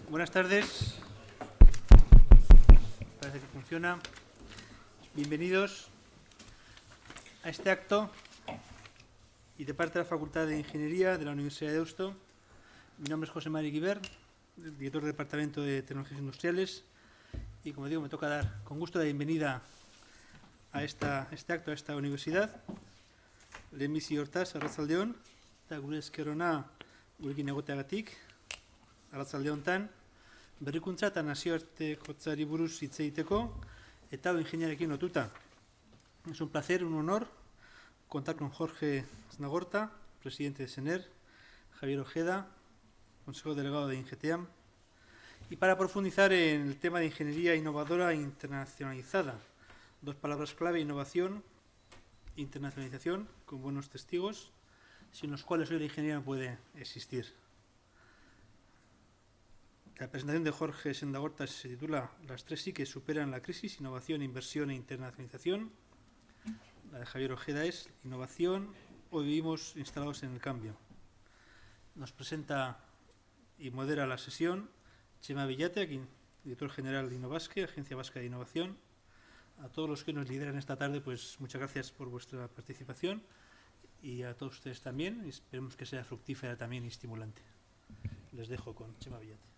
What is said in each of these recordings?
Buenas tardes. Parece que funciona. Bienvenidos a este acto y de parte de la Facultad de Ingeniería de la Universidad de Deusto. Mi nombre es José Mari Guiber, director del Departamento de Tecnologías Industriales, y como digo, me toca dar con gusto la bienvenida a este acto, a esta universidad. Lehenbizi hortaz, arratsaldeon, eta gure esker ona gurekin egoteagatik, arratsalde honetan, berrikuntza eta nazioartekotzari buruz hitz egiteko eta ingeniarekin lotuta. Es un placer, un honor contar con Jorge Snagorta, presidente de SENER, Javier Ojeda, consejero delegado de INGETEAM, y para profundizar en el tema de ingeniería innovadora e internacionalizada. Dos palabras clave: innovación, internacionalización, con buenos testigos, sin los cuales hoy la ingeniería no puede existir. La presentación de Jorge Snagorta se titula Las tres sí que superan la crisis: innovación, inversión e internacionalización. La de Javier Ojeda es innovación, hoy vivimos instalados en el cambio. Nos presenta y modera la sesión Txema Villatek, director general de Innovasque, Agencia Vasca de Innovación. A todos los que nos lideran esta tarde, pues muchas gracias por vuestra participación, y a todos ustedes también. Esperemos que sea fructífera también y estimulante. Les dejo con Txema Villatek.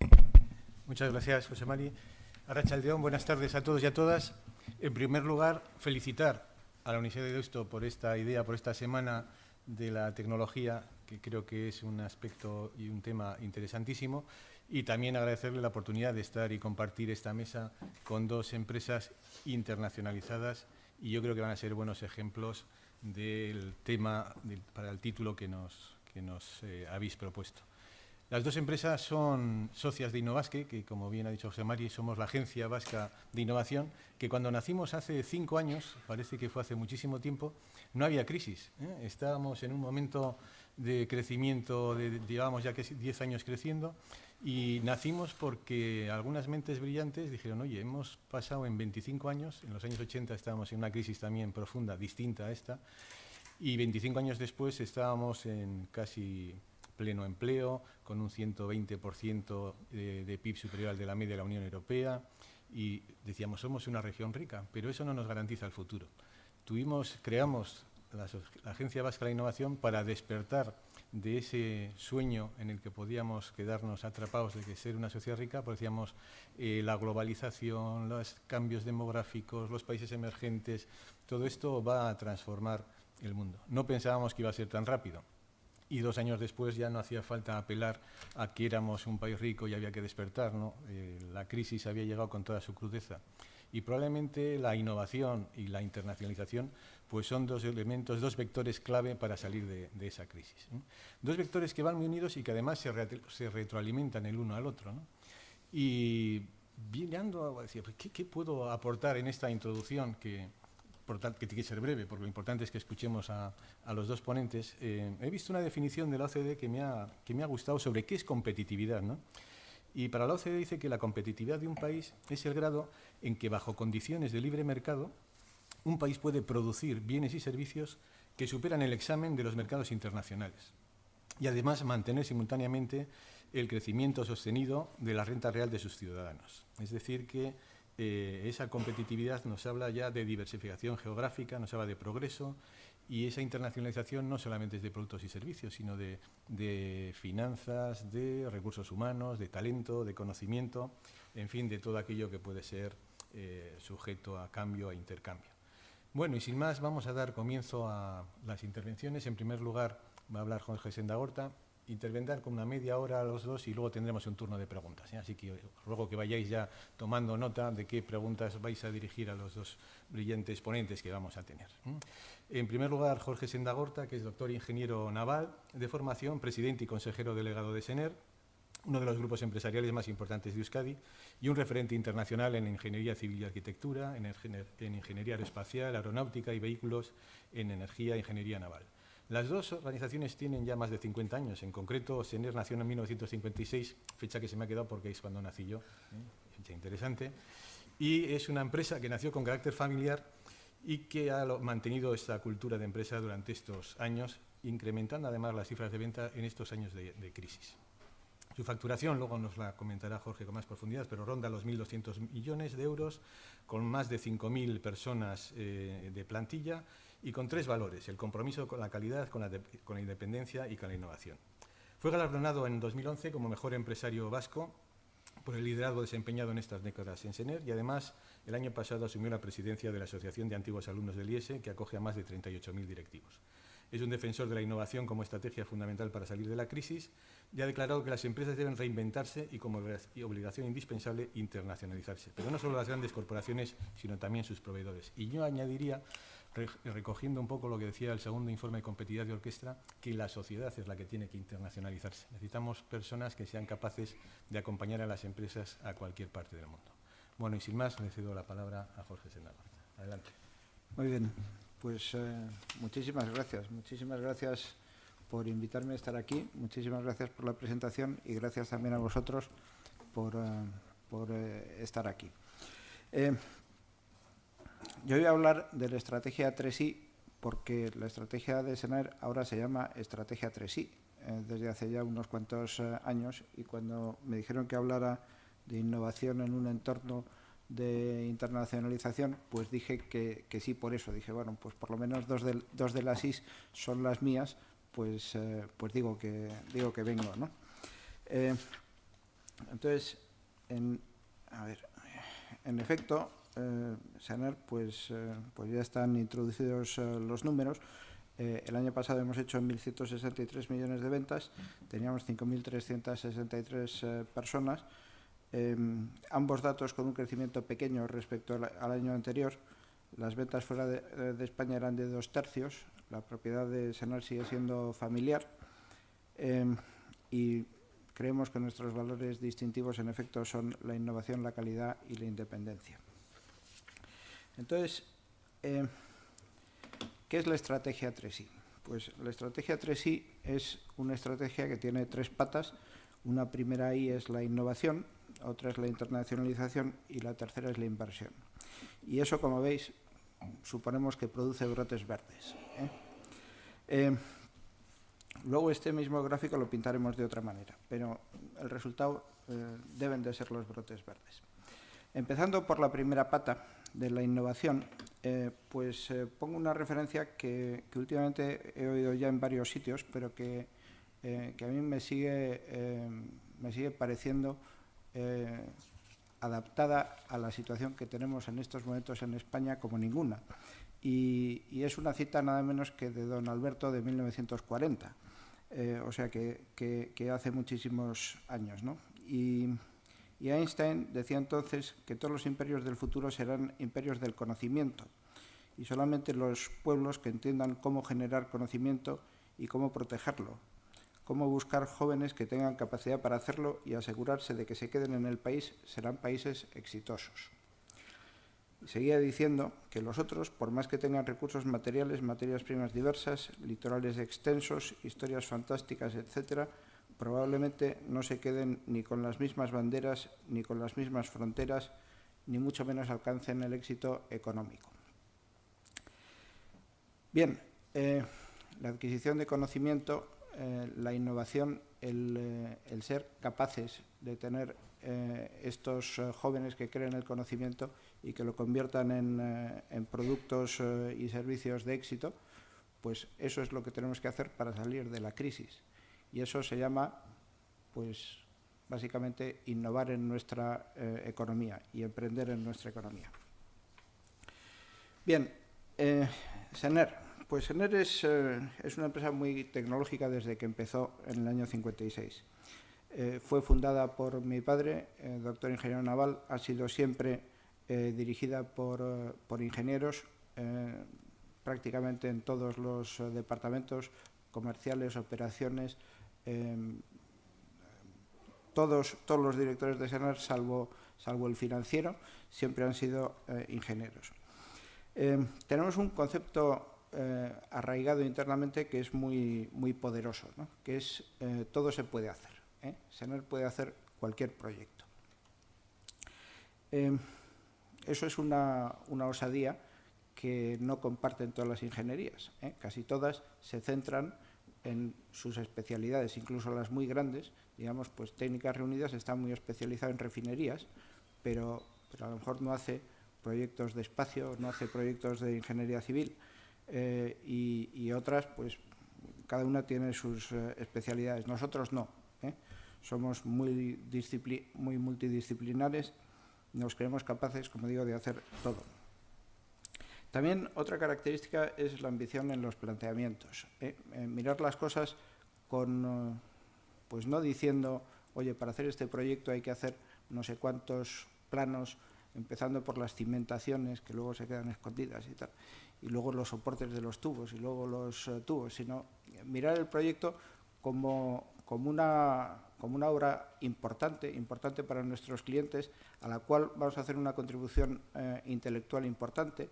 Muchas gracias, José Mari. Arratsaldeon, buenas tardes a todos y a todas. En primer lugar, felicitar a la Universidad de Deusto por esta idea, por esta semana de la tecnología, que creo que es un aspecto y un tema interesantísimo, y también agradecerle la oportunidad de estar y compartir esta mesa con dos empresas internacionalizadas, y yo creo que van a ser buenos ejemplos del tema para el título que nos habéis propuesto. Las dos empresas son socias de Innovasque, que, como bien ha dicho José Mari, somos la Agencia Vasca de Innovación, que cuando nacimos hace 5 años, parece que fue hace muchísimo tiempo, no había crisis, ¿eh? Estábamos en un momento de crecimiento, llevábamos ya 10 años creciendo, y nacimos porque algunas mentes brillantes dijeron: oye, hemos pasado en 25 años, en los años 80 estábamos en una crisis también profunda, distinta a esta, y 25 años después estábamos en casi pleno empleo, con un 120% de PIB superior al de la media de la Unión Europea, y decíamos, somos una región rica, pero eso no nos garantiza el futuro. Creamos la Agencia Vasca de Innovación para despertar de ese sueño en el que podíamos quedarnos atrapados de que ser una sociedad rica, porque decíamos, la globalización, los cambios demográficos, los países emergentes, todo esto va a transformar el mundo. No pensábamos que iba a ser tan rápido. Y 2 años después ya no hacía falta apelar a que éramos un país rico y había que despertar, ¿no? La crisis había llegado con toda su crudeza. Y probablemente la innovación y la internacionalización pues son dos elementos, dos vectores clave para salir de esa crisis, ¿no? Dos vectores que van muy unidos y que además se retroalimentan el uno al otro, ¿no? Y mirando a decir, ¿qué puedo aportar en esta introducción que tiene que ser breve, porque lo importante es que escuchemos a los dos ponentes? He visto una definición de la OCDE que me ha gustado sobre qué es competitividad, ¿no? Y para la OCDE dice que la competitividad de un país es el grado en que, bajo condiciones de libre mercado, un país puede producir bienes y servicios que superan el examen de los mercados internacionales, y además mantener simultáneamente el crecimiento sostenido de la renta real de sus ciudadanos. Es decir, que esa competitividad nos habla ya de diversificación geográfica, nos habla de progreso, y esa internacionalización no solamente es de productos y servicios, sino de finanzas, de recursos humanos, de talento, de conocimiento, en fin, de todo aquello que puede ser sujeto a cambio e intercambio. Bueno, y sin más, vamos a dar comienzo a las intervenciones. En primer lugar, va a hablar Jorge Snagorta. Intervendrán con una media hora a los dos y luego tendremos un turno de preguntas, ¿eh? Así que os ruego que vayáis ya tomando nota de qué preguntas vais a dirigir a los dos brillantes ponentes que vamos a tener. En primer lugar, Jorge Snagorta, que es doctor ingeniero naval de formación, presidente y consejero delegado de SENER, uno de los grupos empresariales más importantes de Euskadi y un referente internacional en ingeniería civil y arquitectura, en ingeniería aeroespacial, aeronáutica y vehículos, en energía e ingeniería naval. Las dos organizaciones tienen ya más de 50 años. En concreto, SENER nació en 1956, fecha que se me ha quedado porque es cuando nací yo, fecha interesante, y es una empresa que nació con carácter familiar y que ha mantenido esta cultura de empresa durante estos años, incrementando además las cifras de venta en estos años de crisis. Su facturación, luego nos la comentará Jorge con más profundidad, pero ronda los 1.200 millones de euros, con más de 5.000 personas de plantilla y con 3 valores: el compromiso con la calidad, con la independencia y con la innovación. Fue galardonado en 2011 como mejor empresario vasco por el liderazgo desempeñado en estas décadas en SENER, y además el año pasado asumió la presidencia de la Asociación de Antiguos Alumnos del IESE, que acoge a más de 38.000 directivos. Es un defensor de la innovación como estrategia fundamental para salir de la crisis y ha declarado que las empresas deben reinventarse y, como obligación indispensable, internacionalizarse. Pero no solo las grandes corporaciones, sino también sus proveedores. Y yo añadiría, recogiendo un poco lo que decía el segundo informe de competitividad de Orquestra, que la sociedad es la que tiene que internacionalizarse. Necesitamos personas que sean capaces de acompañar a las empresas a cualquier parte del mundo. Bueno, y sin más, le cedo la palabra a Jorge Senado. Adelante. Muy bien, pues muchísimas gracias por invitarme a estar aquí, muchísimas gracias por la presentación y gracias también a vosotros por estar aquí. Yo voy a hablar de la estrategia 3I porque la estrategia de SENER ahora se llama estrategia 3I desde hace ya unos cuantos años, y cuando me dijeron que hablara de innovación en un entorno de internacionalización, pues dije que sí por eso. Dije, bueno, pues por lo menos dos de las IS son las mías, pues digo que vengo, ¿no? Entonces, en efecto, SENER, pues ya están introducidos los números. El año pasado hemos hecho 1.163 millones de ventas, teníamos 5.363 personas, ambos datos con un crecimiento pequeño respecto al año anterior. Las ventas fuera de España eran de 2/3, la propiedad de SENER sigue siendo familiar, y creemos que nuestros valores distintivos en efecto son la innovación, la calidad y la independencia. Entonces, ¿qué es la estrategia 3I? Pues la estrategia 3I es una estrategia que tiene 3 patas. Una primera I es la innovación, otra es la internacionalización y la tercera es la inversión. Y eso, como veis, suponemos que produce brotes verdes. Luego este mismo gráfico lo pintaremos de otra manera, pero el resultado deben de ser los brotes verdes. Empezando por la primera pata de la innovación, pongo una referencia que últimamente he oído ya en varios sitios, pero que a mí me sigue pareciendo adaptada a la situación que tenemos en estos momentos en España como ninguna. Y es una cita nada menos que de don Alberto de 1940, o sea que hace muchísimos años, ¿no? Y Einstein decía entonces que todos los imperios del futuro serán imperios del conocimiento, y solamente los pueblos que entiendan cómo generar conocimiento y cómo protegerlo, cómo buscar jóvenes que tengan capacidad para hacerlo y asegurarse de que se queden en el país, serán países exitosos. Y seguía diciendo que los otros, por más que tengan recursos materiales, materias primas diversas, litorales extensos, historias fantásticas, etc., probablemente no se queden ni con las mismas banderas, ni con las mismas fronteras, ni mucho menos alcancen el éxito económico. Bien, la adquisición de conocimiento, la innovación, el ser capaces de tener estos jóvenes que creen el conocimiento y que lo conviertan en productos y servicios de éxito, pues eso es lo que tenemos que hacer para salir de la crisis. Y eso se llama, pues, básicamente innovar en nuestra economía y emprender en nuestra economía. Bien, SENER. Pues SENER es una empresa muy tecnológica desde que empezó en el año 56. Fue fundada por mi padre, doctor ingeniero naval, ha sido siempre dirigida por ingenieros, prácticamente en todos los departamentos, comerciales, operaciones, todos los directores de SENER, salvo el financiero, siempre han sido ingenieros. Tenemos un concepto arraigado internamente que es muy poderoso, ¿no? Que es todo se puede hacer. SENER puede hacer cualquier proyecto. Eso es una osadía que no comparten todas las ingenierías. Casi todas se centran en sus especialidades, incluso las muy grandes, digamos, pues Técnicas Reunidas está muy especializado en refinerías, pero a lo mejor no hace proyectos de espacio, no hace proyectos de ingeniería civil, y otras, pues cada una tiene sus especialidades. Nosotros no, somos muy multidisciplinares, nos creemos capaces, como digo, de hacer todo. También otra característica es la ambición en los planteamientos. Mirar las cosas con, pues no diciendo, oye, para hacer este proyecto hay que hacer no sé cuántos planos, empezando por las cimentaciones, que luego se quedan escondidas y tal, y luego los soportes de los tubos, y luego los tubos, sino mirar el proyecto como una obra importante para nuestros clientes, a la cual vamos a hacer una contribución intelectual importante.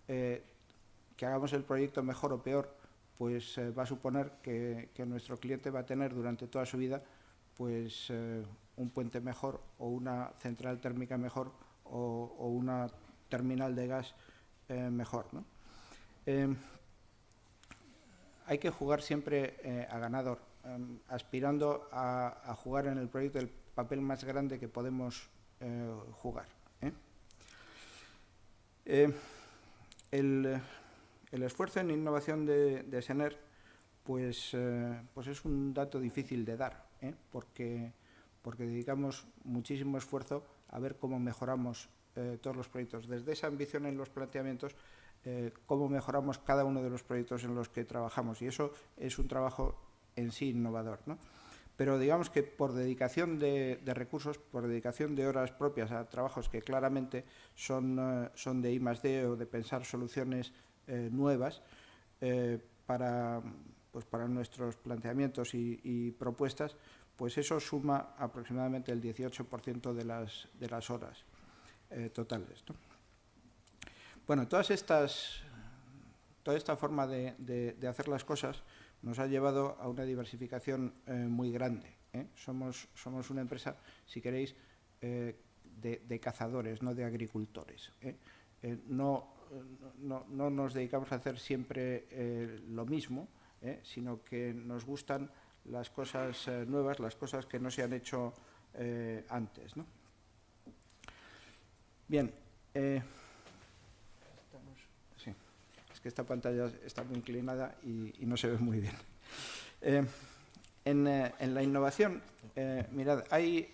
Que hagamos el proyecto mejor o peor, pues va a suponer que nuestro cliente va a tener durante toda su vida pues un puente mejor, o una central térmica mejor, o una terminal de gas mejor, ¿no? Hay que jugar siempre a ganador, aspirando a jugar en el proyecto el papel más grande que podemos jugar. El esfuerzo en innovación de SENER pues es un dato difícil de dar, porque dedicamos muchísimo esfuerzo a ver cómo mejoramos todos los proyectos. Desde esa ambición en los planteamientos, cómo mejoramos cada uno de los proyectos en los que trabajamos. Y eso es un trabajo en sí innovador, ¿no? Pero digamos que por dedicación de recursos, por dedicación de horas propias a trabajos que claramente son de I+D o de pensar soluciones nuevas para nuestros planteamientos y propuestas, pues eso suma aproximadamente el 18% de las horas totales, ¿no? Bueno, toda esta forma de hacer las cosas nos ha llevado a una diversificación muy grande. Somos una empresa, si queréis, de cazadores, no de agricultores. No nos dedicamos a hacer siempre lo mismo, sino que nos gustan las cosas nuevas, las cosas que no se han hecho antes, ¿no? Bien. Sí, es que esta pantalla está muy inclinada y no se ve muy bien. En la innovación, mirad, hay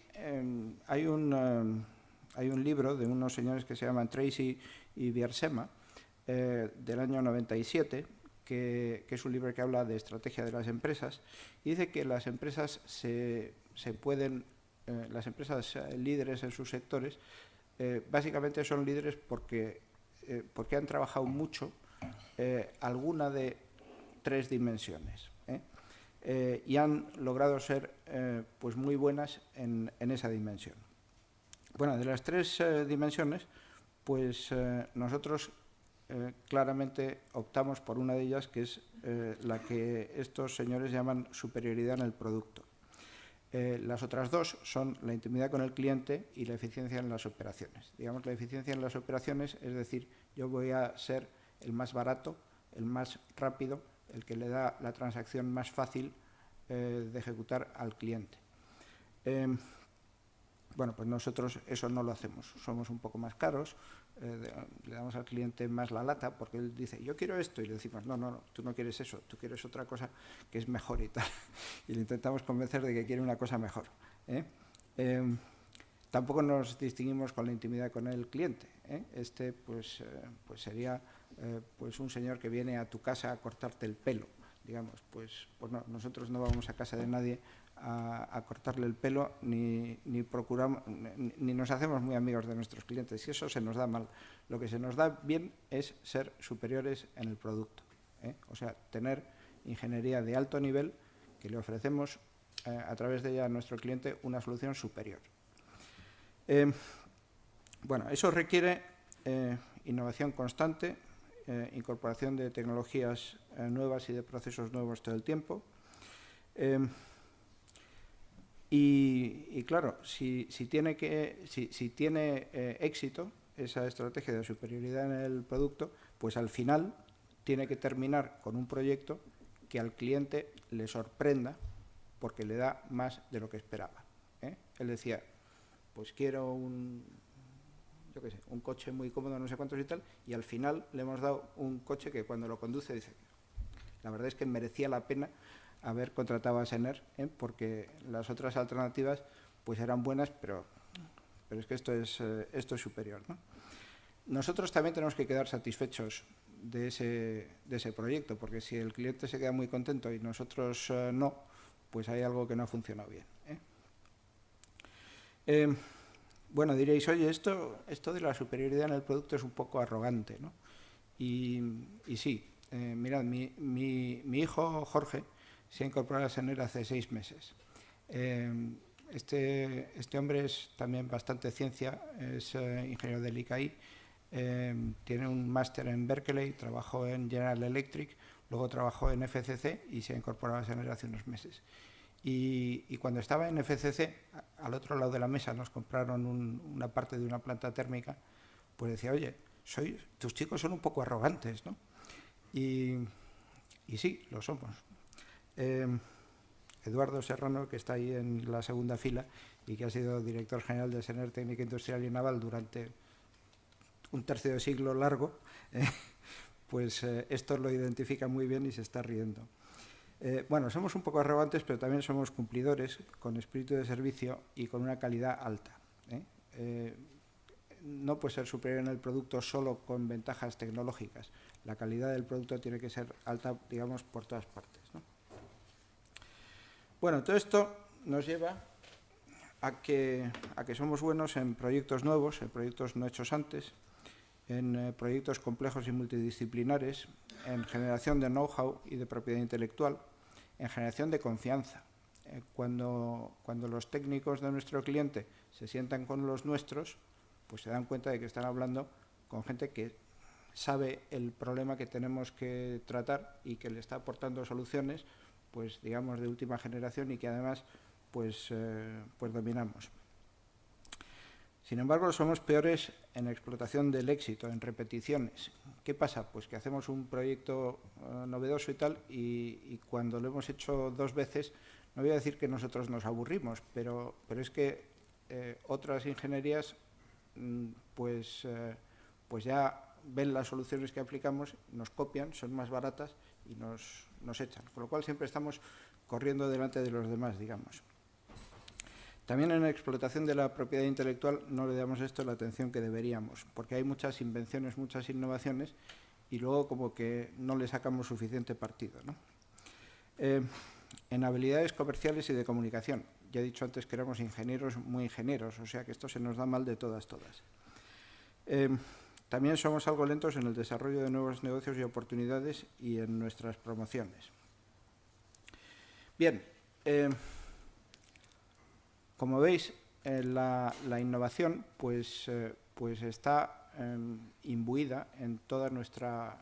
un libro de unos señores que se llaman Tracy y Biersema, del año 97, que es un libro que habla de estrategia de las empresas, y dice que las empresas las empresas líderes en sus sectores, básicamente son líderes porque han trabajado mucho alguna de 3 dimensiones, y han logrado ser pues muy buenas en esa dimensión. Bueno, de las 3 dimensiones, pues nosotros claramente optamos por una de ellas, que es la que estos señores llaman superioridad en el producto. Las otras 2 son la intimidad con el cliente y la eficiencia en las operaciones. Digamos, la eficiencia en las operaciones, es decir, yo voy a ser el más barato, el más rápido, el que le da la transacción más fácil de ejecutar al cliente. Bueno, pues nosotros eso no lo hacemos, somos un poco más caros, le damos al cliente más la lata, porque él dice, yo quiero esto, y le decimos, no, tú no quieres eso, tú quieres otra cosa que es mejor y tal, y le intentamos convencer de que quiere una cosa mejor. Tampoco nos distinguimos con la intimidad con el cliente, pues sería pues un señor que viene a tu casa a cortarte el pelo, digamos, pues no, nosotros no vamos a casa de nadie a cortarle el pelo, ni procuramos, ni nos hacemos muy amigos de nuestros clientes, y eso se nos da mal. Lo que se nos da bien es ser superiores en el producto, o sea, tener ingeniería de alto nivel que le ofrecemos a través de ella a nuestro cliente una solución superior. Bueno, eso requiere innovación constante, incorporación de tecnologías nuevas y de procesos nuevos todo el tiempo. Y claro, si tiene éxito esa estrategia de superioridad en el producto, pues al final tiene que terminar con un proyecto que al cliente le sorprenda porque le da más de lo que esperaba. Él decía, pues quiero un coche muy cómodo, no sé cuántos y tal, y al final le hemos dado un coche que cuando lo conduce dice, la verdad es que merecía la pena haber contratado a Sener, porque las otras alternativas pues eran buenas, pero es que esto es superior, ¿no? Nosotros también tenemos que quedar satisfechos de ese proyecto, porque si el cliente se queda muy contento y nosotros no, pues hay algo que no ha funcionado bien. Bueno, diréis, oye, esto de la superioridad en el producto es un poco arrogante, ¿no? Y sí, mirad, mi hijo Jorge se ha incorporado a Sener hace 6 meses. Este hombre es también bastante ciencia, es ingeniero del ICAI, tiene un máster en Berkeley, trabajó en General Electric, luego trabajó en FCC y se ha incorporado a Sener hace unos meses. Y cuando estaba en FCC, al otro lado de la mesa nos compraron una parte de una planta térmica, pues decía, oye, tus chicos son un poco arrogantes, ¿no? Y sí, lo somos. Eduardo Serrano, que está ahí en la segunda fila y que ha sido director general de Sener Técnica Industrial y Naval durante un tercio de siglo largo, pues esto lo identifica muy bien y se está riendo. Bueno, somos un poco arrogantes, pero también somos cumplidores, con espíritu de servicio y con una calidad alta. No puede ser superior en el producto solo con ventajas tecnológicas. La calidad del producto tiene que ser alta, digamos, por todas partes, ¿no? Bueno, todo esto nos lleva a que somos buenos en proyectos nuevos, en proyectos no hechos antes, en proyectos complejos y multidisciplinares, en generación de know-how y de propiedad intelectual, en generación de confianza. Cuando los técnicos de nuestro cliente se sientan con los nuestros, pues se dan cuenta de que están hablando con gente que sabe el problema que tenemos que tratar y que le está aportando soluciones, pues digamos de última generación y que además pues dominamos. Sin embargo, somos peores en explotación del éxito, en repeticiones. ¿Qué pasa? Pues que hacemos un proyecto novedoso y tal, y cuando lo hemos hecho 2 veces, no voy a decir que nosotros nos aburrimos, pero es que otras ingenierías pues ya ven las soluciones que aplicamos, nos copian, son más baratas y nos echan. Con lo cual siempre estamos corriendo delante de los demás, digamos. También en la explotación de la propiedad intelectual no le damos esto la atención que deberíamos, porque hay muchas invenciones, muchas innovaciones, y luego como que no le sacamos suficiente partido, ¿no? En habilidades comerciales y de comunicación. Ya he dicho antes que éramos ingenieros, muy ingenieros, o sea que esto se nos da mal de todas. También somos algo lentos en el desarrollo de nuevos negocios y oportunidades y en nuestras promociones. Bien, como veis, la innovación pues está imbuida en toda nuestra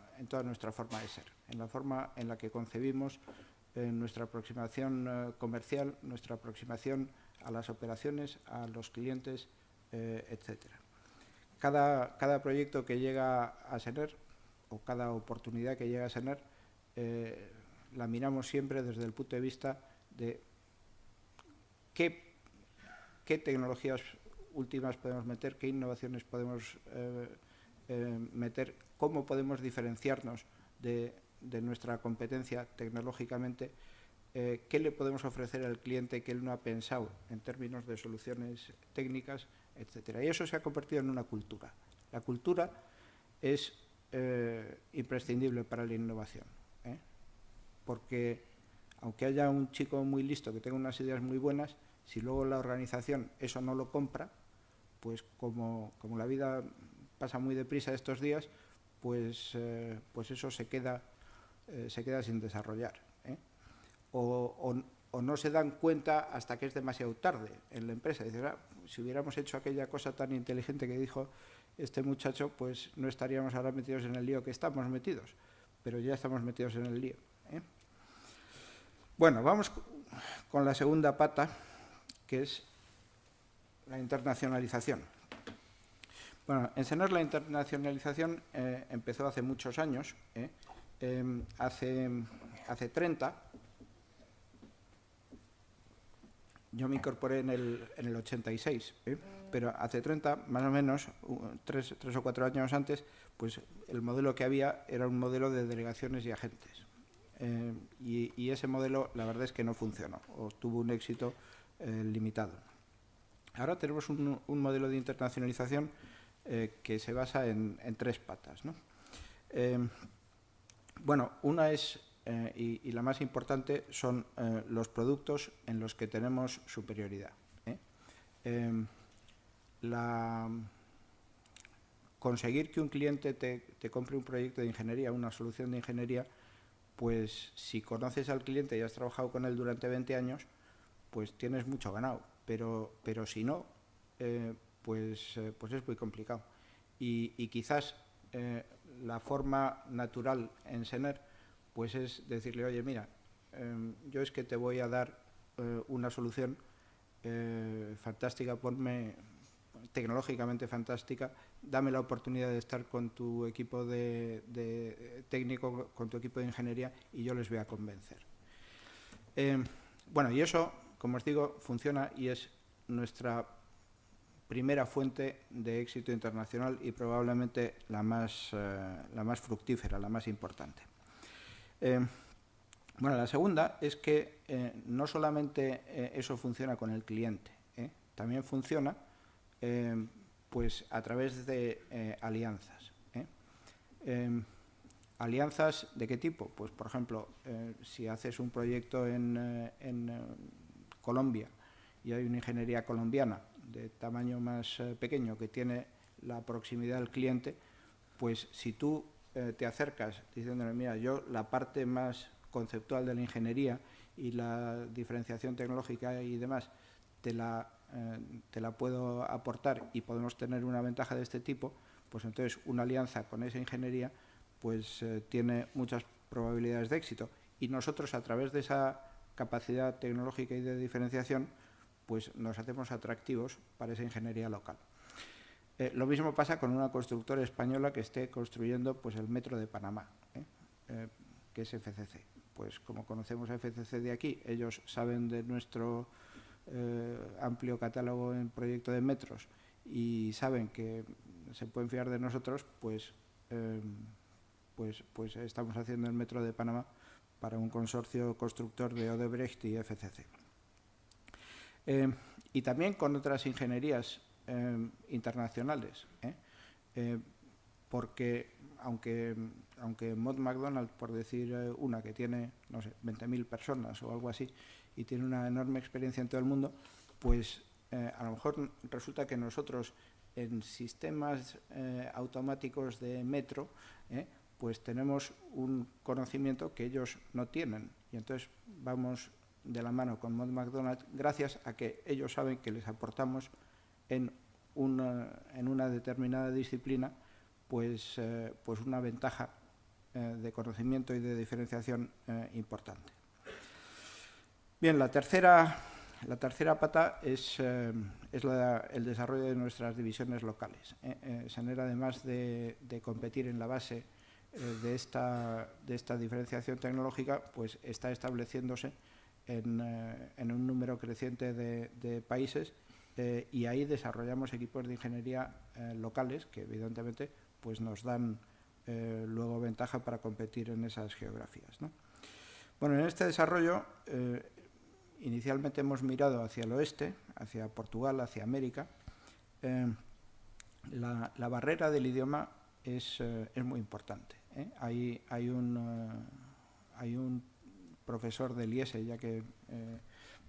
forma de ser, en la forma en la que concebimos nuestra aproximación comercial, nuestra aproximación a las operaciones, a los clientes, etcétera. Cada proyecto que llega a Sener, o cada oportunidad que llega a Sener, la miramos siempre desde el punto de vista de qué tecnologías últimas podemos meter, qué innovaciones podemos meter, cómo podemos diferenciarnos de nuestra competencia tecnológicamente, qué le podemos ofrecer al cliente que él no ha pensado en términos de soluciones técnicas, etcétera. Y eso se ha convertido en una cultura. La cultura es imprescindible para la innovación, porque aunque haya un chico muy listo que tenga unas ideas muy buenas, si luego la organización eso no lo compra, pues como la vida pasa muy deprisa estos días, pues eso se queda sin desarrollar, o no se dan cuenta hasta que es demasiado tarde en la empresa. Dicen, si hubiéramos hecho aquella cosa tan inteligente que dijo este muchacho, pues no estaríamos ahora metidos en el lío que estamos metidos, pero ya estamos metidos en el lío. Bueno, vamos con la segunda pata, que es la internacionalización. Bueno, en Sener la internacionalización empezó hace muchos años. Hace hace 30, yo me incorporé en el 86, pero hace 30, más o menos, 3 o 4 años antes, pues el modelo que había era un modelo de delegaciones y agentes. Y ese modelo, la verdad es que no funcionó, o tuvo un éxito limitado. Ahora tenemos un modelo de internacionalización que se basa en 3 patas, ¿no? Bueno, una es, y la más importante, son los productos en los que tenemos superioridad. Conseguir que un cliente te compre un proyecto de ingeniería, una solución de ingeniería, pues si conoces al cliente y has trabajado con él durante 20 años, pues tienes mucho ganado. Pero si no, pues es muy complicado. Y quizás la forma natural en Sener pues es decirle, oye, mira, yo es que te voy a dar una solución fantástica, ponme tecnológicamente fantástica, dame la oportunidad de estar con tu equipo de técnico, con tu equipo de ingeniería, y yo les voy a convencer. Bueno, y eso, como os digo, funciona y es nuestra primera fuente de éxito internacional y probablemente la más fructífera, la más importante. Bueno, la segunda es que no solamente eso funciona con el cliente, también funciona pues a través de alianzas. ¿Alianzas de qué tipo? Pues, por ejemplo, si haces un proyecto en Colombia y hay una ingeniería colombiana de tamaño más pequeño que tiene la proximidad al cliente, pues si tú te acercas diciéndole, mira, yo la parte más conceptual de la ingeniería y la diferenciación tecnológica y demás te la puedo aportar y podemos tener una ventaja de este tipo, pues entonces una alianza con esa ingeniería pues tiene muchas probabilidades de éxito. Y nosotros, a través de esa capacidad tecnológica y de diferenciación, pues nos hacemos atractivos para esa ingeniería local. Lo mismo pasa con una constructora española que esté construyendo pues el metro de Panamá, que es FCC. Pues como conocemos a FCC de aquí, ellos saben de nuestro amplio catálogo en proyecto de metros y saben que se pueden fiar de nosotros, pues estamos haciendo el metro de Panamá para un consorcio constructor de Odebrecht y FCC. Y también con otras ingenierías internacionales, porque aunque Mott MacDonald, por decir una, que tiene, no sé, 20.000 personas o algo así, y tiene una enorme experiencia en todo el mundo, pues a lo mejor resulta que nosotros en sistemas automáticos de metro, pues tenemos un conocimiento que ellos no tienen, y entonces vamos de la mano con Mott MacDonald gracias a que ellos saben que les aportamos en una determinada disciplina pues una ventaja de conocimiento y de diferenciación importante. Bien, la tercera pata es el desarrollo de nuestras divisiones locales. Sener, además de competir en la base de esta diferenciación tecnológica, pues está estableciéndose en un número creciente de países y ahí desarrollamos equipos de ingeniería locales que evidentemente pues nos dan luego ventaja para competir en esas geografías, ¿no? Bueno, en este desarrollo inicialmente hemos mirado hacia el oeste, hacia Portugal, hacia América. La barrera del idioma es muy importante, Hay un profesor del IESE, ya que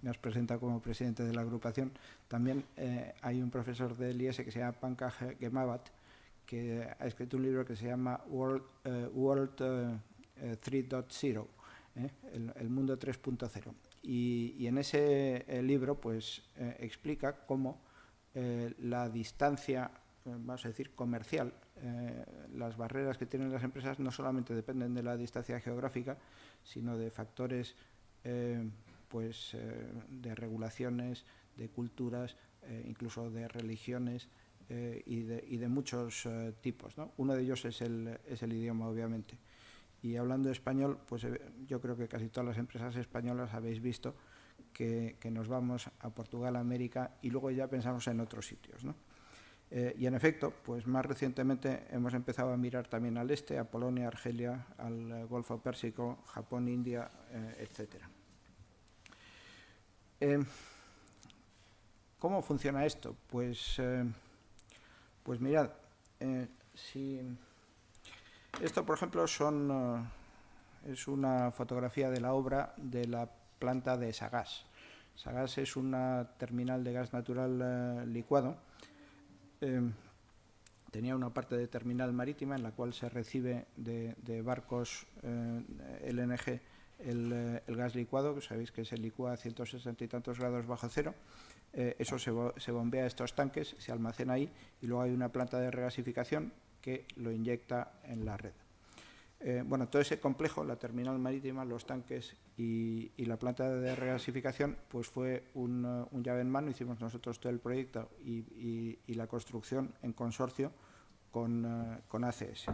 me has presentado como presidente de la agrupación, también hay un profesor del IESE que se llama Pankaj Gemavat, que ha escrito un libro que se llama World 3.0, el mundo 3.0. Y en ese libro pues explica cómo la distancia, vamos a decir, comercial, las barreras que tienen las empresas no solamente dependen de la distancia geográfica, sino de factores de regulaciones, de culturas, incluso de religiones y de muchos tipos, ¿no? Uno de ellos es el idioma, obviamente. Y hablando español, pues yo creo que casi todas las empresas españolas habéis visto que nos vamos a Portugal, América, y luego ya pensamos en otros sitios, ¿no? Y en efecto, pues más recientemente hemos empezado a mirar también al este, a Polonia, Argelia, al Golfo Pérsico, Japón, India, etcétera. ¿Cómo funciona esto? Pues mirad, si esto, por ejemplo, es una fotografía de la obra de la planta de Sagás. Sagás es una terminal de gas natural licuado. Tenía una parte de terminal marítima en la cual se recibe de barcos LNG el gas licuado, que sabéis que se licúa a 160 y tantos grados bajo cero. Eso se bombea a estos tanques, se almacena ahí y luego hay una planta de regasificación que lo inyecta en la red. Bueno, todo ese complejo, la terminal marítima, los tanques y la planta de regasificación, pues fue un llave en mano. Hicimos nosotros todo el proyecto y la construcción en consorcio con ACS.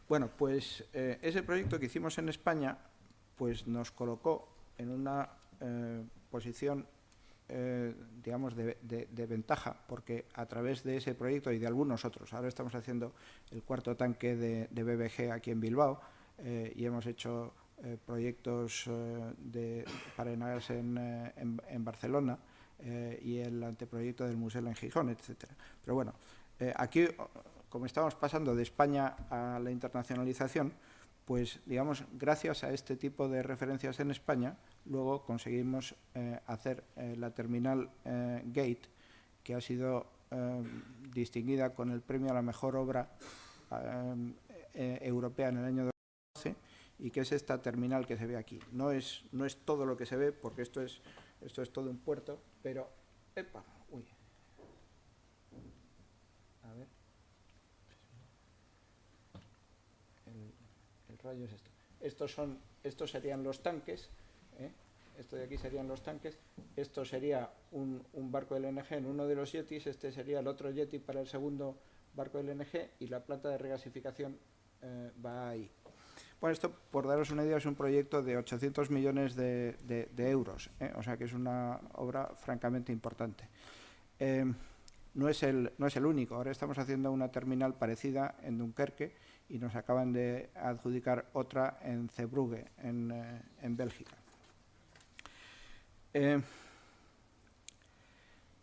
Bueno, pues ese proyecto que hicimos en España pues nos colocó en una posición digamos, de ventaja, porque a través de ese proyecto y de algunos otros, ahora estamos haciendo el cuarto tanque de BBG aquí en Bilbao y hemos hecho proyectos para Enagas en Barcelona y el anteproyecto del Musel en Gijón, etcétera. Pero bueno, aquí, como estamos pasando de España a la internacionalización, pues digamos, gracias a este tipo de referencias en España, luego conseguimos hacer la terminal Gate, que ha sido distinguida con el premio a la mejor obra europea en el año 2012, y que es esta terminal que se ve aquí. No es todo lo que se ve, porque esto es todo un puerto, pero... ¡Epa! Uy. A ver. El rayo es esto. Estos serían los tanques. Esto de aquí serían los tanques. Esto sería un barco LNG en uno de los yetis. Este sería el otro yeti para el segundo barco LNG y la planta de regasificación va ahí. Bueno, esto, por daros una idea, es un proyecto de 800 millones de euros, o sea que es una obra francamente importante. No es el único. Ahora estamos haciendo una terminal parecida en Dunkerque y nos acaban de adjudicar otra en Zeebrugge, en Bélgica.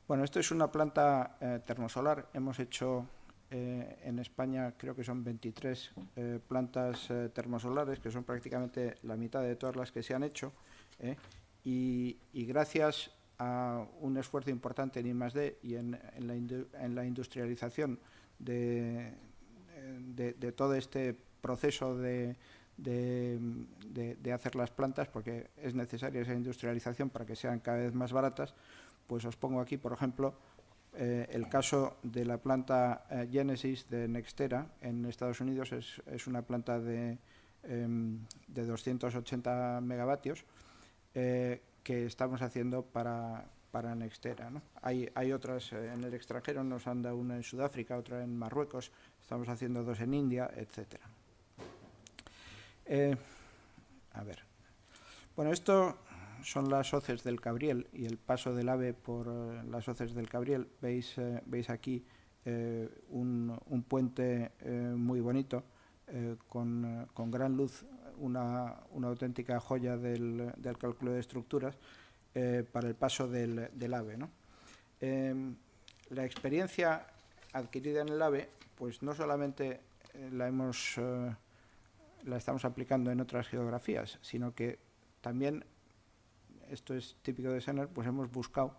Bueno, esto es una planta termosolar. Hemos hecho en España, creo que son 23 plantas termosolares, que son prácticamente la mitad de todas las que se han hecho, y gracias a un esfuerzo importante en I+D y en la industrialización de todo este proceso de hacer las plantas, porque es necesaria esa industrialización para que sean cada vez más baratas, pues os pongo aquí, por ejemplo, el caso de la planta Genesis de Nextera en Estados Unidos. Es una planta de 280 megavatios que estamos haciendo para Nextera, ¿no? Hay otras en el extranjero, nos han dado una en Sudáfrica, otra en Marruecos, estamos haciendo dos en India, etcétera. A ver. Bueno, esto son las hoces del Cabriel y el paso del AVE por las hoces del Cabriel. Veis aquí un puente muy bonito con gran luz, una auténtica joya del cálculo de estructuras para el paso del AVE, ¿no? La experiencia adquirida en el AVE, pues no solamente la estamos aplicando en otras geografías, sino que también, esto es típico de Sener, pues hemos buscado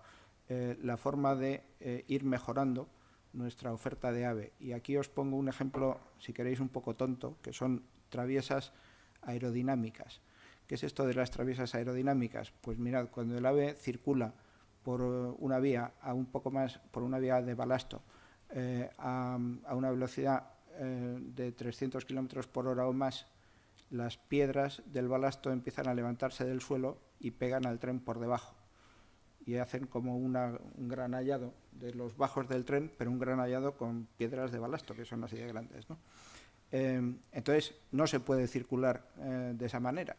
la forma de ir mejorando nuestra oferta de AVE. Y aquí os pongo un ejemplo, si queréis, un poco tonto, que son traviesas aerodinámicas. ¿Qué es esto de las traviesas aerodinámicas? Pues mirad, cuando el AVE circula por una vía por una vía de balasto a una velocidad de 300 kilómetros por hora o más, las piedras del balasto empiezan a levantarse del suelo y pegan al tren por debajo y hacen como un granallado de los bajos del tren, pero un granallado con piedras de balasto, que son así de grandes, ¿no? Entonces, no se puede circular de esa manera.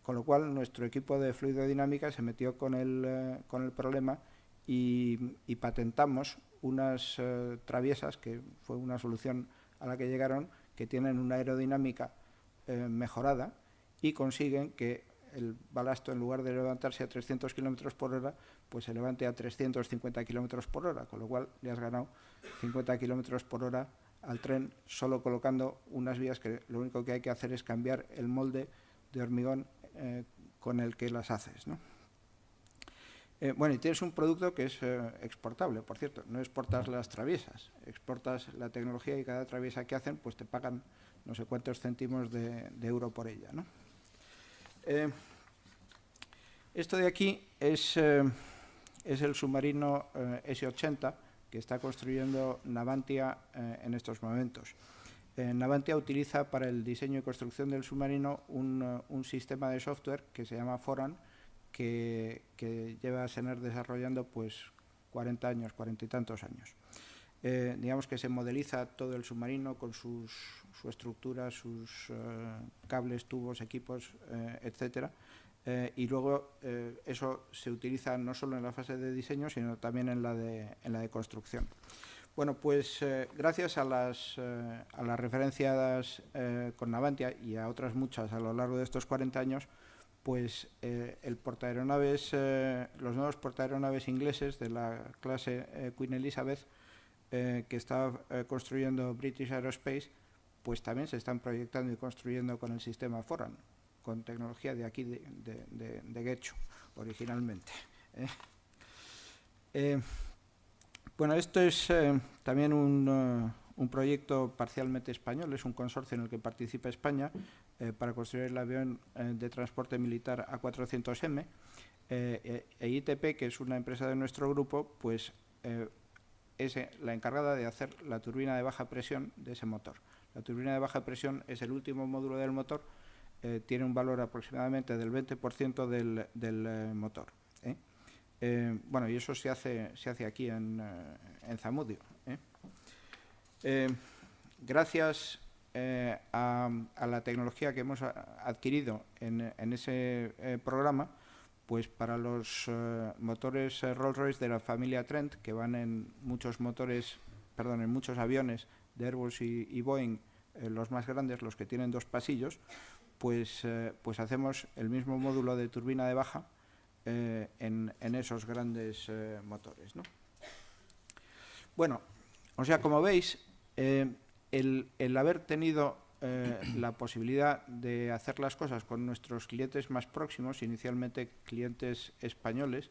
Con lo cual, nuestro equipo de fluidodinámica se metió con el problema y patentamos unas traviesas, que fue una solución a la que llegaron, que tienen una aerodinámica mejorada y consiguen que el balasto, en lugar de levantarse a 300 km por hora, pues se levante a 350 km por hora, con lo cual le has ganado 50 km por hora al tren, solo colocando unas vías que lo único que hay que hacer es cambiar el molde de hormigón con el que las haces, ¿no? Bueno, y tienes un producto que es exportable, por cierto. No exportas las traviesas, exportas la tecnología, y cada traviesa que hacen pues te pagan no sé cuántos céntimos de euro por ella, ¿no? Esto de aquí es el submarino S-80 que está construyendo Navantia en estos momentos. Navantia utiliza para el diseño y construcción del submarino un sistema de software que se llama Foran, que lleva a Sener desarrollando pues 40 años, 40 y tantos años. Digamos que se modeliza todo el submarino con su estructura, sus cables, tubos, equipos, etcétera. Y luego eso se utiliza no solo en la fase de diseño, sino también en la de construcción. Bueno, pues gracias a las referencias con Navantia y a otras muchas a lo largo de estos 40 años, pues el portaaeronaves, los nuevos portaaeronaves ingleses de la clase Queen Elizabeth, que está construyendo British Aerospace, pues también se están proyectando y construyendo con el sistema Foran, con tecnología de aquí, de Guecho, originalmente. Bueno, esto es también un proyecto parcialmente español, es un consorcio en el que participa España para construir el avión de transporte militar A400M. ITP, que es una empresa de nuestro grupo, pues es la encargada de hacer la turbina de baja presión de ese motor. La turbina de baja presión es el último módulo del motor, tiene un valor aproximadamente del 20% del motor. Bueno, y eso se hace aquí en Zamudio. Gracias a la tecnología que hemos adquirido en ese programa, pues para los motores Rolls-Royce de la familia Trent, que van en muchos aviones de Airbus y Boeing, los más grandes, los que tienen 2 pasillos, pues hacemos el mismo módulo de turbina de baja en esos grandes motores, ¿no? Bueno, o sea, como veis, el haber tenido la posibilidad de hacer las cosas con nuestros clientes más próximos, inicialmente clientes españoles,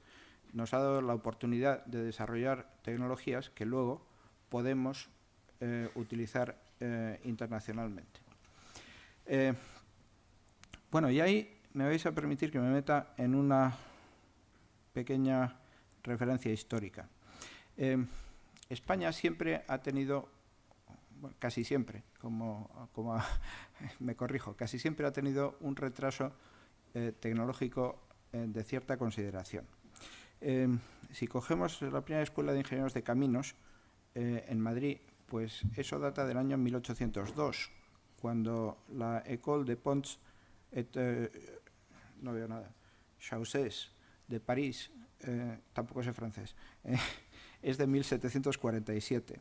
nos ha dado la oportunidad de desarrollar tecnologías que luego podemos utilizar internacionalmente. Bueno, y ahí me vais a permitir que me meta en una pequeña referencia histórica. España siempre ha tenido, bueno, casi siempre, me corrijo, casi siempre ha tenido un retraso tecnológico de cierta consideración. Si cogemos la primera escuela de ingenieros de caminos en Madrid, pues eso data del año 1802, cuando la École des Ponts no veo nada, Chaussées de París, tampoco sé francés, es de 1747.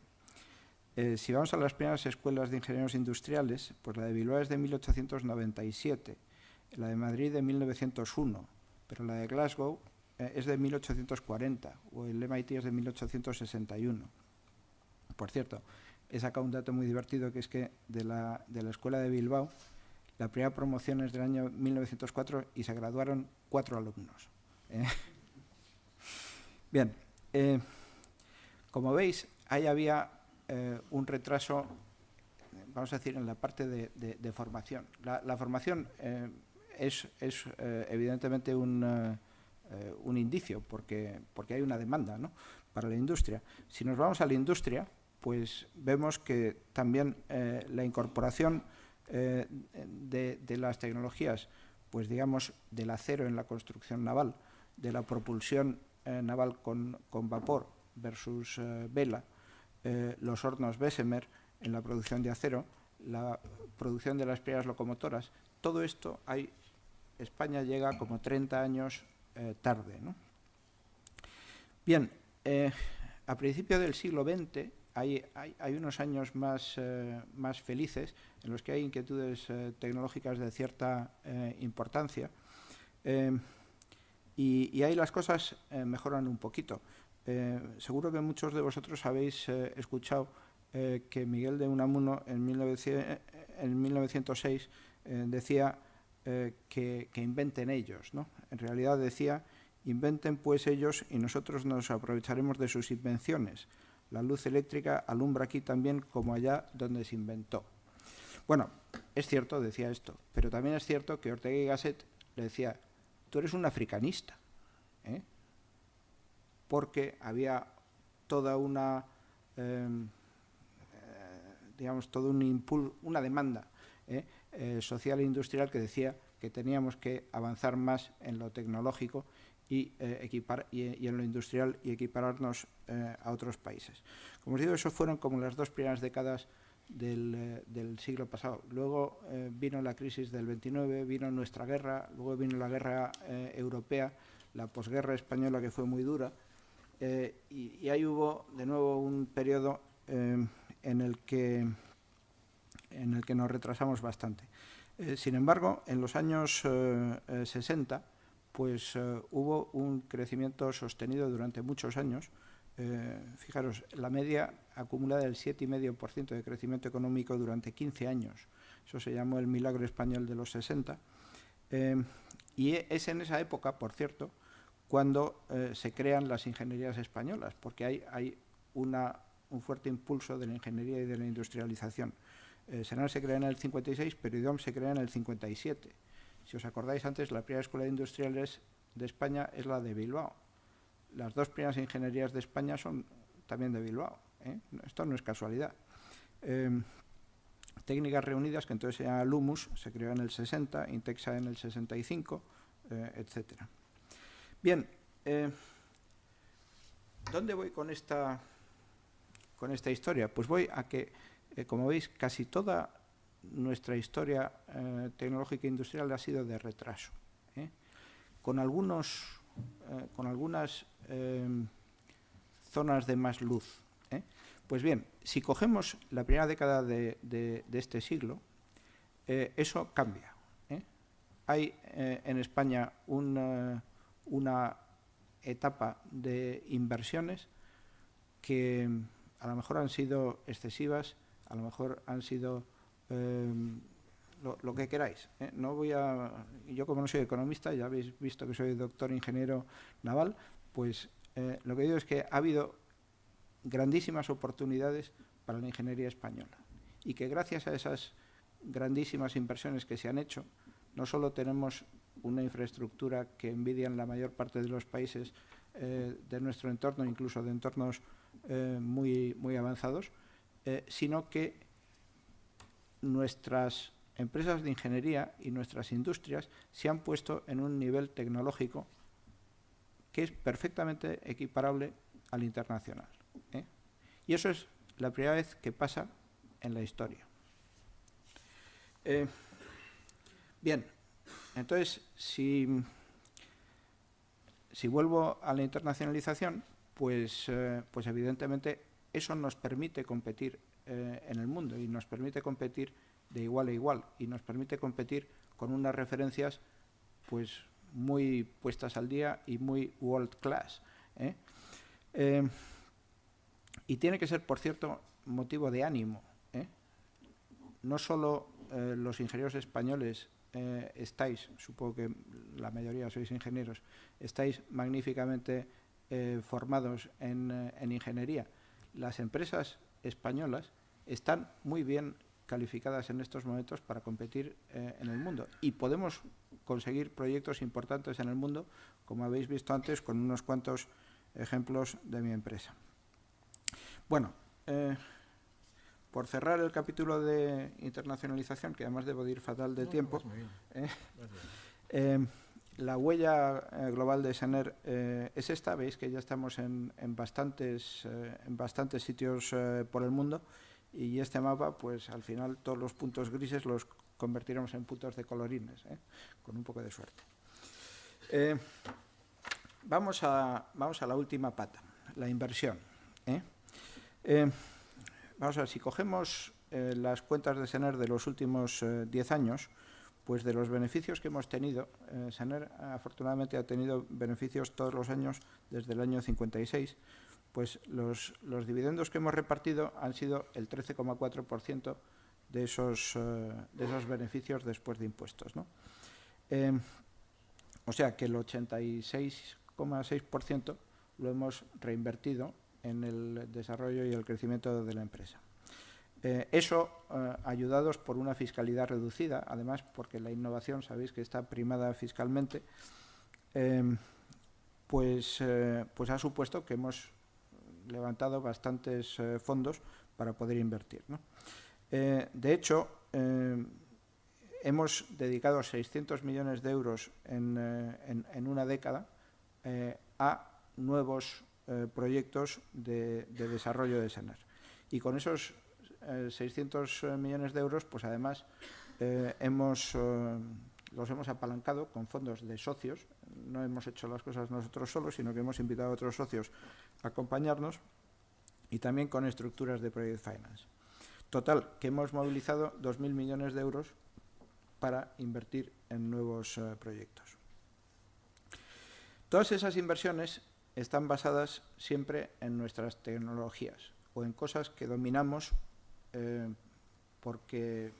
Si vamos a las primeras escuelas de ingenieros industriales, pues la de Bilbao es de 1897, la de Madrid de 1901, pero la de Glasgow es de 1840, o el MIT es de 1861. Por cierto, he sacado un dato muy divertido, que es que de la escuela de Bilbao, la primera promoción es del año 1904 y se graduaron 4 alumnos. Bien, como veis, ahí había un retraso, vamos a decir, en la parte de formación. La formación es evidentemente un indicio, porque hay una demanda, ¿no?, para la industria. Si nos vamos a la industria, pues vemos que también la incorporación de las tecnologías, pues digamos, del acero en la construcción naval, de la propulsión naval con vapor versus vela, los hornos Bessemer, en la producción de acero, la producción de las primeras locomotoras. Todo esto, España llega como 30 años tarde, ¿no? Bien, a principios del siglo XX hay unos años más felices en los que hay inquietudes tecnológicas de cierta importancia y ahí las cosas mejoran un poquito. Seguro que muchos de vosotros habéis escuchado que Miguel de Unamuno en 1906 decía que inventen ellos, ¿no? En realidad decía: inventen pues ellos y nosotros nos aprovecharemos de sus invenciones. La luz eléctrica alumbra aquí también como allá donde se inventó. Bueno, es cierto, decía esto, pero también es cierto que Ortega y Gasset le decía: tú eres un africanista, ¿eh? Porque había toda una, digamos, todo un impulso, una demanda social e industrial que decía que teníamos que avanzar más en lo tecnológico y en lo industrial y equipararnos a otros países. Como os digo, eso fueron como las 2 primeras décadas del siglo pasado. Luego vino la crisis del 29, vino nuestra guerra, luego vino la guerra europea, la posguerra española, que fue muy dura, y ahí hubo de nuevo un periodo en el que nos retrasamos bastante. Sin embargo, en los años 60, pues hubo un crecimiento sostenido durante muchos años. Fijaros, la media acumulada del 7,5% de crecimiento económico durante 15 años. Eso se llamó el milagro español de los 60. Y es en esa época, por cierto, cuando se crean las ingenierías españolas, porque hay un fuerte impulso de la ingeniería y de la industrialización. Senar se crea en el 56, pero IDOM se crea en el 57. Si os acordáis antes, la primera escuela de industriales de España es la de Bilbao. Las 2 primeras ingenierías de España son también de Bilbao, ¿eh? Esto no es casualidad. Técnicas Reunidas, que entonces se llama LUMUS, se creó en el 60, Intexa en el 65, etc. Bien, ¿dónde voy con esta historia? Pues voy a que, como veis, casi toda nuestra historia tecnológica e industrial ha sido de retraso, con algunas zonas de más luz. Pues bien, si cogemos la primera década de este siglo, eso cambia. Hay en España una etapa de inversiones que a lo mejor han sido excesivas, a lo mejor han sido lo que queráis. Yo, como no soy economista, ya habéis visto que soy doctor ingeniero naval, pues lo que digo es que ha habido grandísimas oportunidades para la ingeniería española y que gracias a esas grandísimas inversiones que se han hecho, no solo tenemos una infraestructura que envidian la mayor parte de los países de nuestro entorno, incluso de entornos muy avanzados, sino que nuestras empresas de ingeniería y nuestras industrias se han puesto en un nivel tecnológico que es perfectamente equiparable al internacional. Y eso es la primera vez que pasa en la historia. Bien, entonces, si vuelvo a la internacionalización, pues evidentemente eso nos permite competir en el mundo y nos permite competir de igual a igual y nos permite competir con unas referencias pues muy puestas al día y muy world class. Y tiene que ser, por cierto, motivo de ánimo. No solo los ingenieros españoles estáis, supongo que la mayoría sois ingenieros, estáis magníficamente formados en ingeniería. Las empresas españolas están muy bien calificadas en estos momentos para competir en el mundo y podemos conseguir proyectos importantes en el mundo, como habéis visto antes con unos cuantos ejemplos de mi empresa. Bueno, por cerrar el capítulo de internacionalización, que además debo de ir fatal de tiempo, la huella global de Sener es esta. Veis que ya estamos en bastantes sitios por el mundo y este mapa, pues al final todos los puntos grises los convertiremos en puntos de colorines, con un poco de suerte. Vamos a la última pata, la inversión. Vamos a ver, si cogemos las cuentas de Sener de los últimos 10 años, pues de los beneficios que hemos tenido, Sener afortunadamente ha tenido beneficios todos los años desde el año 56, pues los dividendos que hemos repartido han sido el 13,4% de esos beneficios después de impuestos, ¿no? O sea que el 86,6% lo hemos reinvertido en el desarrollo y el crecimiento de la empresa. Eso ayudados por una fiscalidad reducida, además porque la innovación, sabéis que está primada fiscalmente, pues ha supuesto que hemos levantado bastantes fondos para poder invertir, ¿no? De hecho, hemos dedicado 600 millones de euros en una década a nuevos proyectos de desarrollo de Sener. Y con esos 600 millones de euros, pues además los hemos apalancado con fondos de socios. No hemos hecho las cosas nosotros solos, sino que hemos invitado a otros socios a acompañarnos, y también con estructuras de Project Finance. Total, que hemos movilizado 2.000 millones de euros para invertir en nuevos proyectos. Todas esas inversiones están basadas siempre en nuestras tecnologías o en cosas que dominamos porque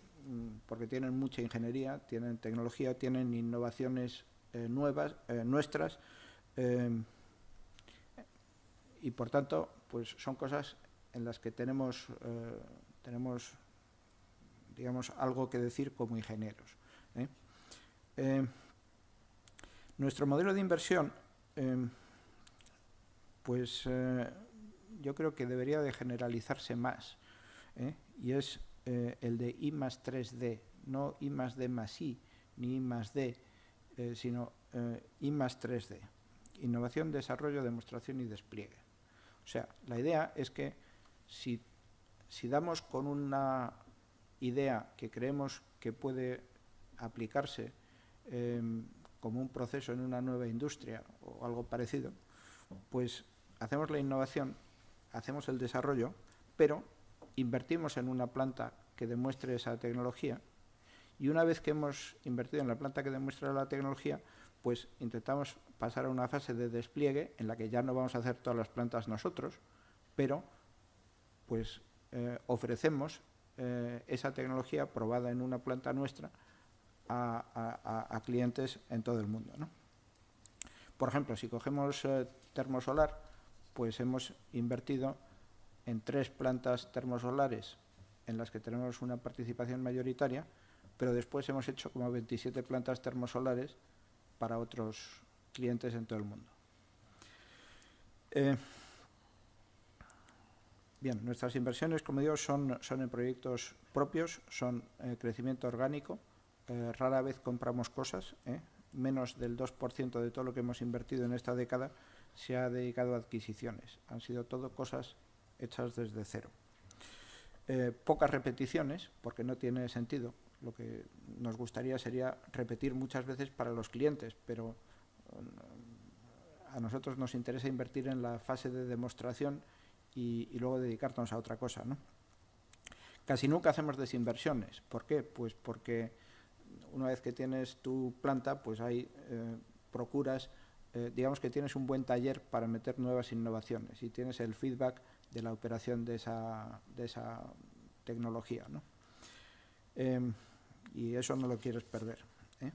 tienen mucha ingeniería, tienen tecnología, tienen innovaciones nuevas, nuestras, y por tanto pues son cosas en las que tenemos digamos algo que decir como ingenieros. Nuestro modelo de inversión yo creo que debería de generalizarse más, y es el de I más 3D, no I más D más I, ni I más D, sino I más 3D, innovación, desarrollo, demostración y despliegue. O sea, la idea es que si damos con una idea que creemos que puede aplicarse como un proceso en una nueva industria o algo parecido, pues hacemos la innovación, hacemos el desarrollo, pero invertimos en una planta que demuestre esa tecnología, y una vez que hemos invertido en la planta que demuestra la tecnología, pues intentamos pasar a una fase de despliegue en la que ya no vamos a hacer todas las plantas nosotros, pero pues ofrecemos esa tecnología probada en una planta nuestra a clientes en todo el mundo, ¿no? Por ejemplo, si cogemos termosolar, pues hemos invertido en 3 plantas termosolares en las que tenemos una participación mayoritaria, pero después hemos hecho como 27 plantas termosolares para otros clientes en todo el mundo. Bien, nuestras inversiones, como digo, son en proyectos propios, son crecimiento orgánico. Rara vez compramos cosas, menos del 2% de todo lo que hemos invertido en esta década se ha dedicado a adquisiciones. Han sido todo cosas hechas desde cero. Pocas repeticiones, porque no tiene sentido. Lo que nos gustaría sería repetir muchas veces para los clientes, pero a nosotros nos interesa invertir en la fase de demostración y luego dedicarnos a otra cosa, ¿no? Casi nunca hacemos desinversiones. ¿Por qué? Pues porque una vez que tienes tu planta, pues hay procuras, digamos que tienes un buen taller para meter nuevas innovaciones y tienes el feedback de la operación de esa tecnología, ¿no? Y eso no lo quieres perder, ¿eh?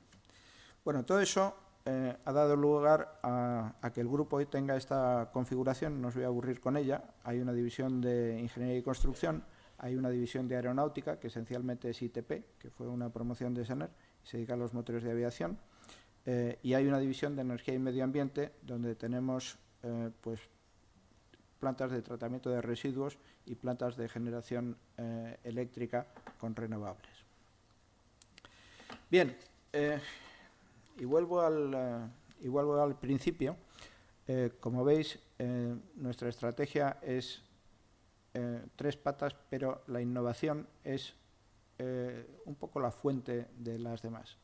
Bueno, todo eso ha dado lugar a que el grupo hoy tenga esta configuración. No os voy a aburrir con ella. Hay una división de ingeniería y construcción, hay una división de aeronáutica, que esencialmente es ITP, que fue una promoción de Sener, y se dedica a los motores de aviación, y hay una división de energía y medio ambiente, donde tenemos pues plantas de tratamiento de residuos y plantas de generación eléctrica con renovables. Bien, y vuelvo al principio. Como veis, nuestra estrategia es tres patas, pero la innovación es un poco la fuente de las demás.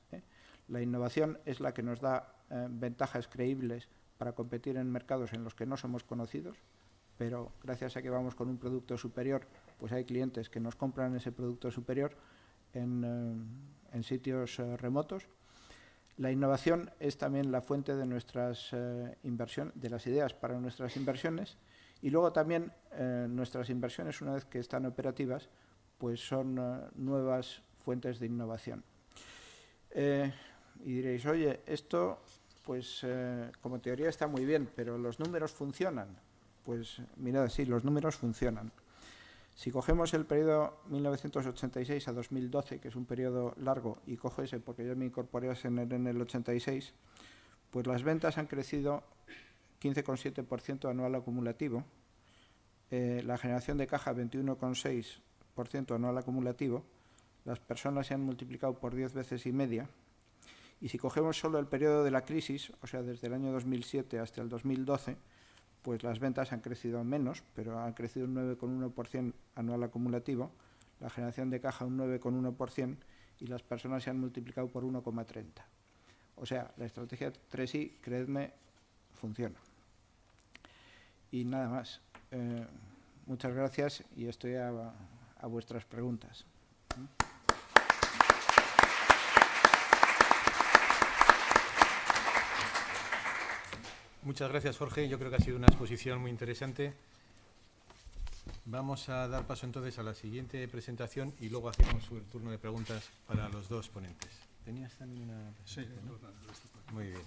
La innovación es la que nos da ventajas creíbles para competir en mercados en los que no somos conocidos, pero gracias a que vamos con un producto superior, pues hay clientes que nos compran ese producto superior en sitios remotos. La innovación es también la fuente de nuestras inversiones, de las ideas para nuestras inversiones, y luego también nuestras inversiones, una vez que están operativas, pues son nuevas fuentes de innovación. Y diréis, oye, esto pues como teoría está muy bien, pero ¿los números funcionan? Pues mirad, sí, los números funcionan. Si cogemos el periodo 1986 a 2012, que es un periodo largo, y cojo ese porque yo me incorporé a SENER en el 86, pues las ventas han crecido 15,7% anual acumulativo, la generación de caja 21,6% anual acumulativo, las personas se han multiplicado por 10 veces y media, y si cogemos solo el periodo de la crisis, o sea, desde el año 2007 hasta el 2012, pues las ventas han crecido menos, pero han crecido un 9,1% anual acumulativo, la generación de caja un 9,1% y las personas se han multiplicado por 1,30. O sea, la estrategia 3I, creedme, funciona. Y nada más. Muchas gracias y estoy a vuestras preguntas. Muchas gracias, Jorge. Yo creo que ha sido una exposición muy interesante. Vamos a dar paso entonces a la siguiente presentación y luego hacemos un turno de preguntas para los dos ponentes. ¿Tenías también una presentación? Sí. Muy bien.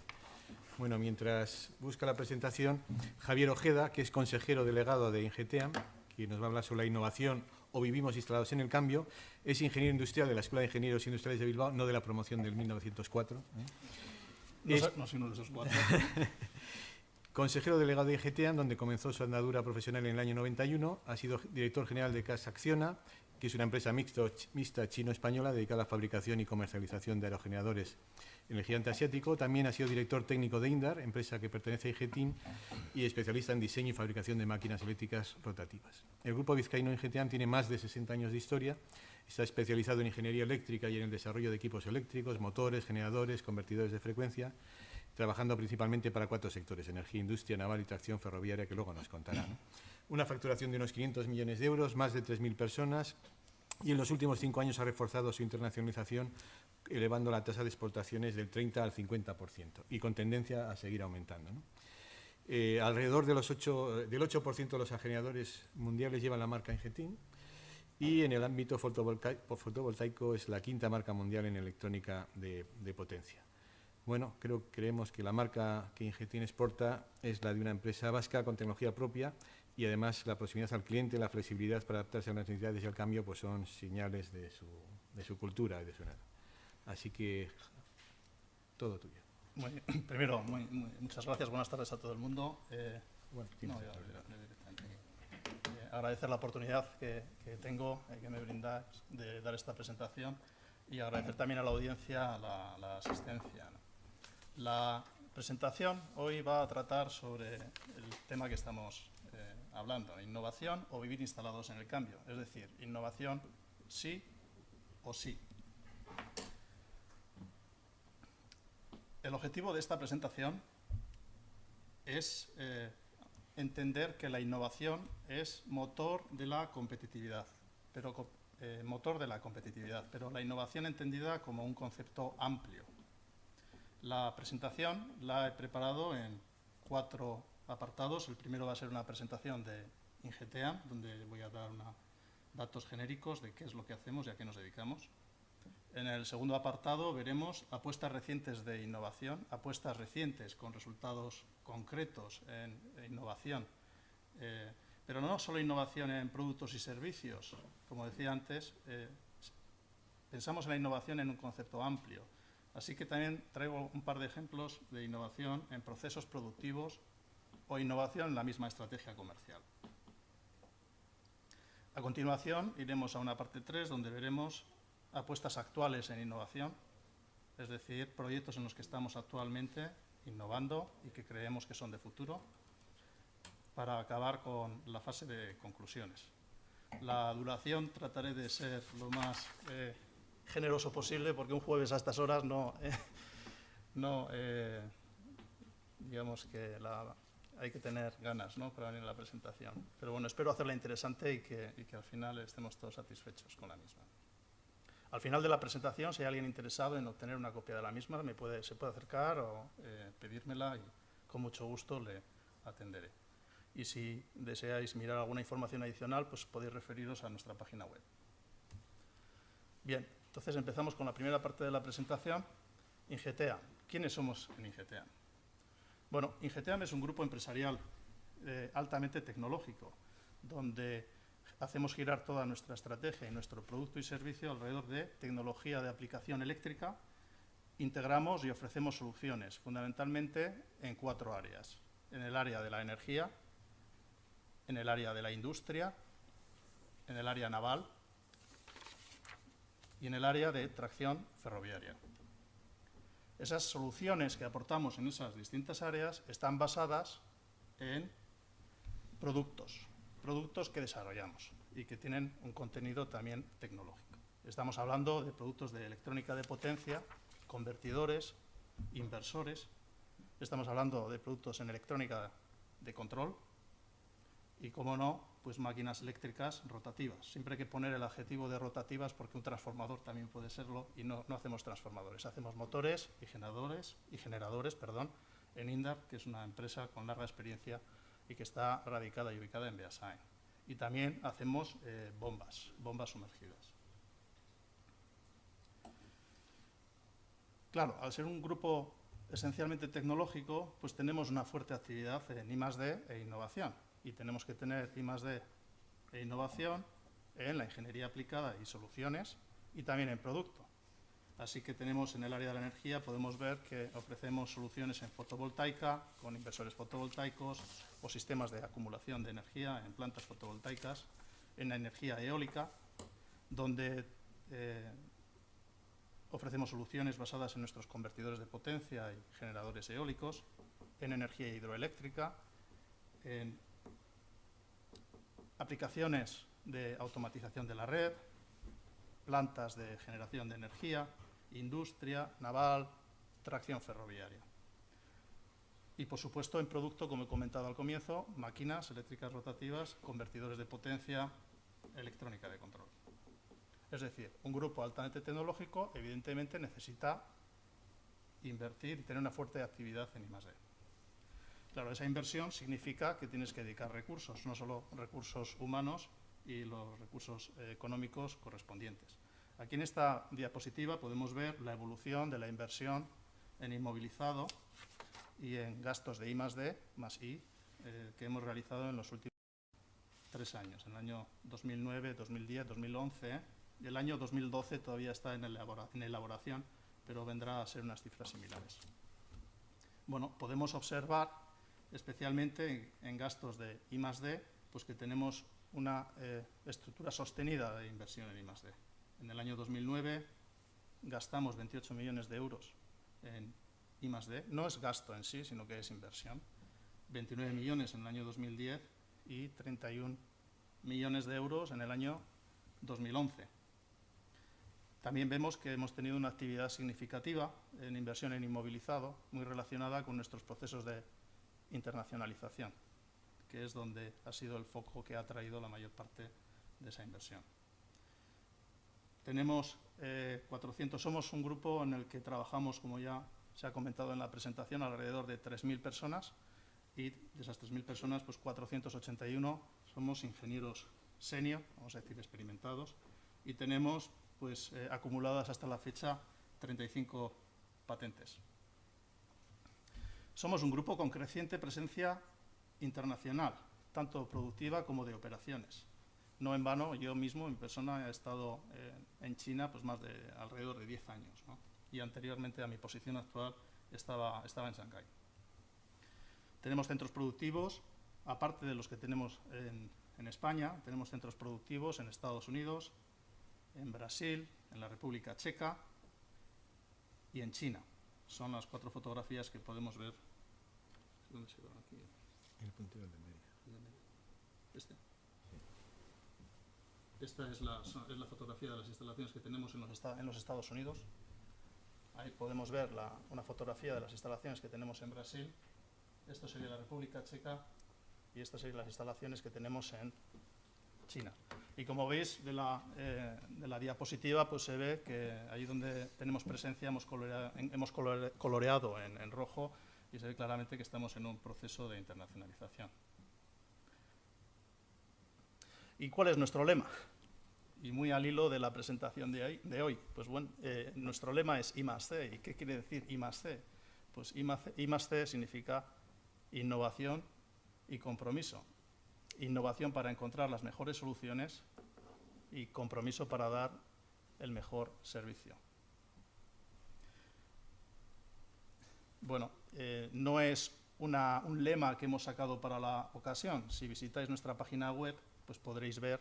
Bueno, mientras busca la presentación, Javier Ojeda, que es consejero delegado de Ingeteam, que nos va a hablar sobre la innovación o vivimos instalados en el cambio, es ingeniero industrial de la Escuela de Ingenieros Industriales de Bilbao, no de la promoción del 1904. No soy uno de esos cuatro. Consejero delegado de Ingeteam, donde comenzó su andadura profesional en el año 91, ha sido director general de Casa Acciona, que es una empresa mixta chino-española dedicada a la fabricación y comercialización de aerogeneradores en el gigante asiático. También ha sido director técnico de Indar, empresa que pertenece a Ingeteam, y especialista en diseño y fabricación de máquinas eléctricas rotativas. El grupo vizcaíno Ingeteam tiene más de 60 años de historia, está especializado en ingeniería eléctrica y en el desarrollo de equipos eléctricos, motores, generadores, convertidores de frecuencia, trabajando principalmente para 4 sectores: energía, industria, naval y tracción ferroviaria, que luego nos contará, ¿no? Una facturación de unos 500 millones de euros, más de 3.000 personas, y en los últimos 5 años ha reforzado su internacionalización, elevando la tasa de exportaciones del 30 al 50% y con tendencia a seguir aumentando, ¿no? Alrededor del 8% de los aerogeneradores mundiales llevan la marca Ingeteam, y en el ámbito fotovoltaico es la 5ª marca mundial en electrónica de potencia. Bueno, creemos que la marca que Ingeteam exporta es la de una empresa vasca con tecnología propia, y además la proximidad al cliente, la flexibilidad para adaptarse a las necesidades y al cambio, pues son señales de su cultura y de su nada. Así que todo tuyo. Primero, muchas gracias, buenas tardes a todo el mundo. Agradecer la oportunidad que tengo, que me brindáis de dar esta presentación, y agradecer también a la audiencia la asistencia, ¿no? La presentación hoy va a tratar sobre el tema que estamos hablando: innovación o vivir instalados en el cambio. Es decir, innovación sí o sí. El objetivo de esta presentación es entender que la innovación es motor de la competitividad, pero la innovación entendida como un concepto amplio. La presentación la he preparado en 4 apartados. El primero va a ser una presentación de Ingeteam, donde voy a dar datos genéricos de qué es lo que hacemos y a qué nos dedicamos. En el segundo apartado veremos apuestas recientes de innovación, apuestas recientes con resultados concretos en innovación, pero no solo innovación en productos y servicios. Como decía antes, pensamos en la innovación en un concepto amplio. Así que también traigo un par de ejemplos de innovación en procesos productivos o innovación en la misma estrategia comercial. A continuación iremos a una parte 3, donde veremos apuestas actuales en innovación, es decir, proyectos en los que estamos actualmente innovando y que creemos que son de futuro, para acabar con la fase de conclusiones. La duración trataré de ser lo más generoso posible, porque un jueves a estas horas digamos que hay que tener ganas, ¿no?, para venir a la presentación. Pero bueno, espero hacerla interesante y que al final estemos todos satisfechos con la misma. Al final de la presentación, si hay alguien interesado en obtener una copia de la misma, se puede acercar o pedírmela y con mucho gusto le atenderé. Y si deseáis mirar alguna información adicional, pues podéis referiros a nuestra página web. Bien, entonces empezamos con la primera parte de la presentación. Ingeteam. ¿Quiénes somos en Ingeteam? Bueno, Ingeteam es un grupo empresarial altamente tecnológico, donde hacemos girar toda nuestra estrategia y nuestro producto y servicio alrededor de tecnología de aplicación eléctrica. Integramos y ofrecemos soluciones, fundamentalmente en 4 áreas. En el área de la energía, en el área de la industria, en el área naval y en el área de tracción ferroviaria. Esas soluciones que aportamos en esas distintas áreas están basadas en productos que desarrollamos y que tienen un contenido también tecnológico. Estamos hablando de productos de electrónica de potencia, convertidores, inversores. Estamos hablando de productos en electrónica de control y, como no, pues máquinas eléctricas rotativas. Siempre hay que poner el adjetivo de rotativas porque un transformador también puede serlo y no hacemos transformadores. Hacemos motores y generadores en Indar, que es una empresa con larga experiencia y que está radicada y ubicada en Beasain. Y también hacemos bombas sumergidas. Claro, al ser un grupo esencialmente tecnológico, pues tenemos una fuerte actividad en I+D e innovación. Y tenemos que tener I+D e innovación en la ingeniería aplicada y soluciones y también en producto. Así que tenemos en el área de la energía, podemos ver que ofrecemos soluciones en fotovoltaica, con inversores fotovoltaicos o sistemas de acumulación de energía en plantas fotovoltaicas, en la energía eólica, donde ofrecemos soluciones basadas en nuestros convertidores de potencia y generadores eólicos, en energía hidroeléctrica, en aplicaciones de automatización de la red, plantas de generación de energía, industria, naval, tracción ferroviaria. Y, por supuesto, en producto, como he comentado al comienzo, máquinas eléctricas rotativas, convertidores de potencia, electrónica de control. Es decir, un grupo altamente tecnológico, evidentemente, necesita invertir y tener una fuerte actividad en I+D. Claro, esa inversión significa que tienes que dedicar recursos, no solo recursos humanos y los recursos económicos correspondientes. Aquí en esta diapositiva podemos ver la evolución de la inversión en inmovilizado y en gastos de I+D más I que hemos realizado en los últimos 3 años, en el año 2009, 2010, 2011, y el año 2012 todavía está en elaboración, pero vendrá a ser unas cifras similares. Bueno, podemos observar, especialmente en gastos de I+D, pues que tenemos una estructura sostenida de inversión en I+D. En el año 2009 gastamos 28 millones de euros en I+D. No es gasto en sí, sino que es inversión. 29 millones en el año 2010 y 31 millones de euros en el año 2011. También vemos que hemos tenido una actividad significativa en inversión en inmovilizado, muy relacionada con nuestros procesos de internacionalización, que es donde ha sido el foco que ha traído la mayor parte de esa inversión. Tenemos 400, somos un grupo en el que trabajamos, como ya se ha comentado en la presentación, alrededor de 3.000 personas, y de esas 3.000 personas, pues 481 somos ingenieros senior, vamos a decir experimentados, y tenemos pues acumuladas hasta la fecha 35 patentes. Somos un grupo con creciente presencia internacional, tanto productiva como de operaciones. No en vano, yo mismo, en persona, he estado en China pues más de alrededor de 10 años, ¿no? Y anteriormente a mi posición actual estaba en Shanghái. Tenemos centros productivos, aparte de los que tenemos en España, tenemos centros productivos en Estados Unidos, en Brasil, en la República Checa y en China. Son las 4 fotografías que podemos ver. ¿Dónde se va aquí? El puntero de medio. Este. Esta es la fotografía de las instalaciones que tenemos en los Estados Unidos. Ahí podemos ver una fotografía de las instalaciones que tenemos en Brasil. Esto sería la República Checa y estas serían las instalaciones que tenemos en China. Y como veis de la diapositiva, pues se ve que ahí donde tenemos presencia hemos coloreado en rojo y se ve claramente que estamos en un proceso de internacionalización. ¿Y cuál es nuestro lema? Y muy al hilo de la presentación de hoy. Pues bueno, nuestro lema es I+C. ¿Y qué quiere decir I+C? Pues I+C significa innovación y compromiso. Innovación para encontrar las mejores soluciones y compromiso para dar el mejor servicio. Bueno, no es un lema que hemos sacado para la ocasión. Si visitáis nuestra página web, pues podréis ver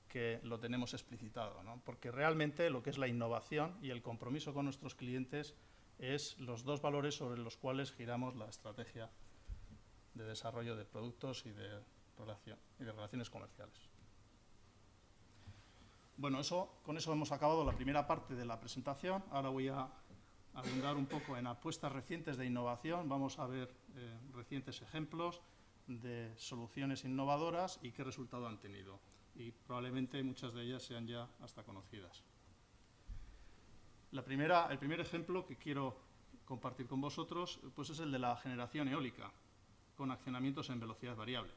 que lo tenemos explicitado, ¿no? Porque realmente lo que es la innovación y el compromiso con nuestros clientes es los dos valores sobre los cuales giramos la estrategia de desarrollo de productos y de relaciones comerciales. Bueno, con eso hemos acabado la primera parte de la presentación. Ahora voy a abundar un poco en apuestas recientes de innovación. Vamos a ver recientes ejemplos de soluciones innovadoras y qué resultado han tenido. Y probablemente muchas de ellas sean ya hasta conocidas. El primer ejemplo que quiero compartir con vosotros pues es el de la generación eólica con accionamientos en velocidad variable,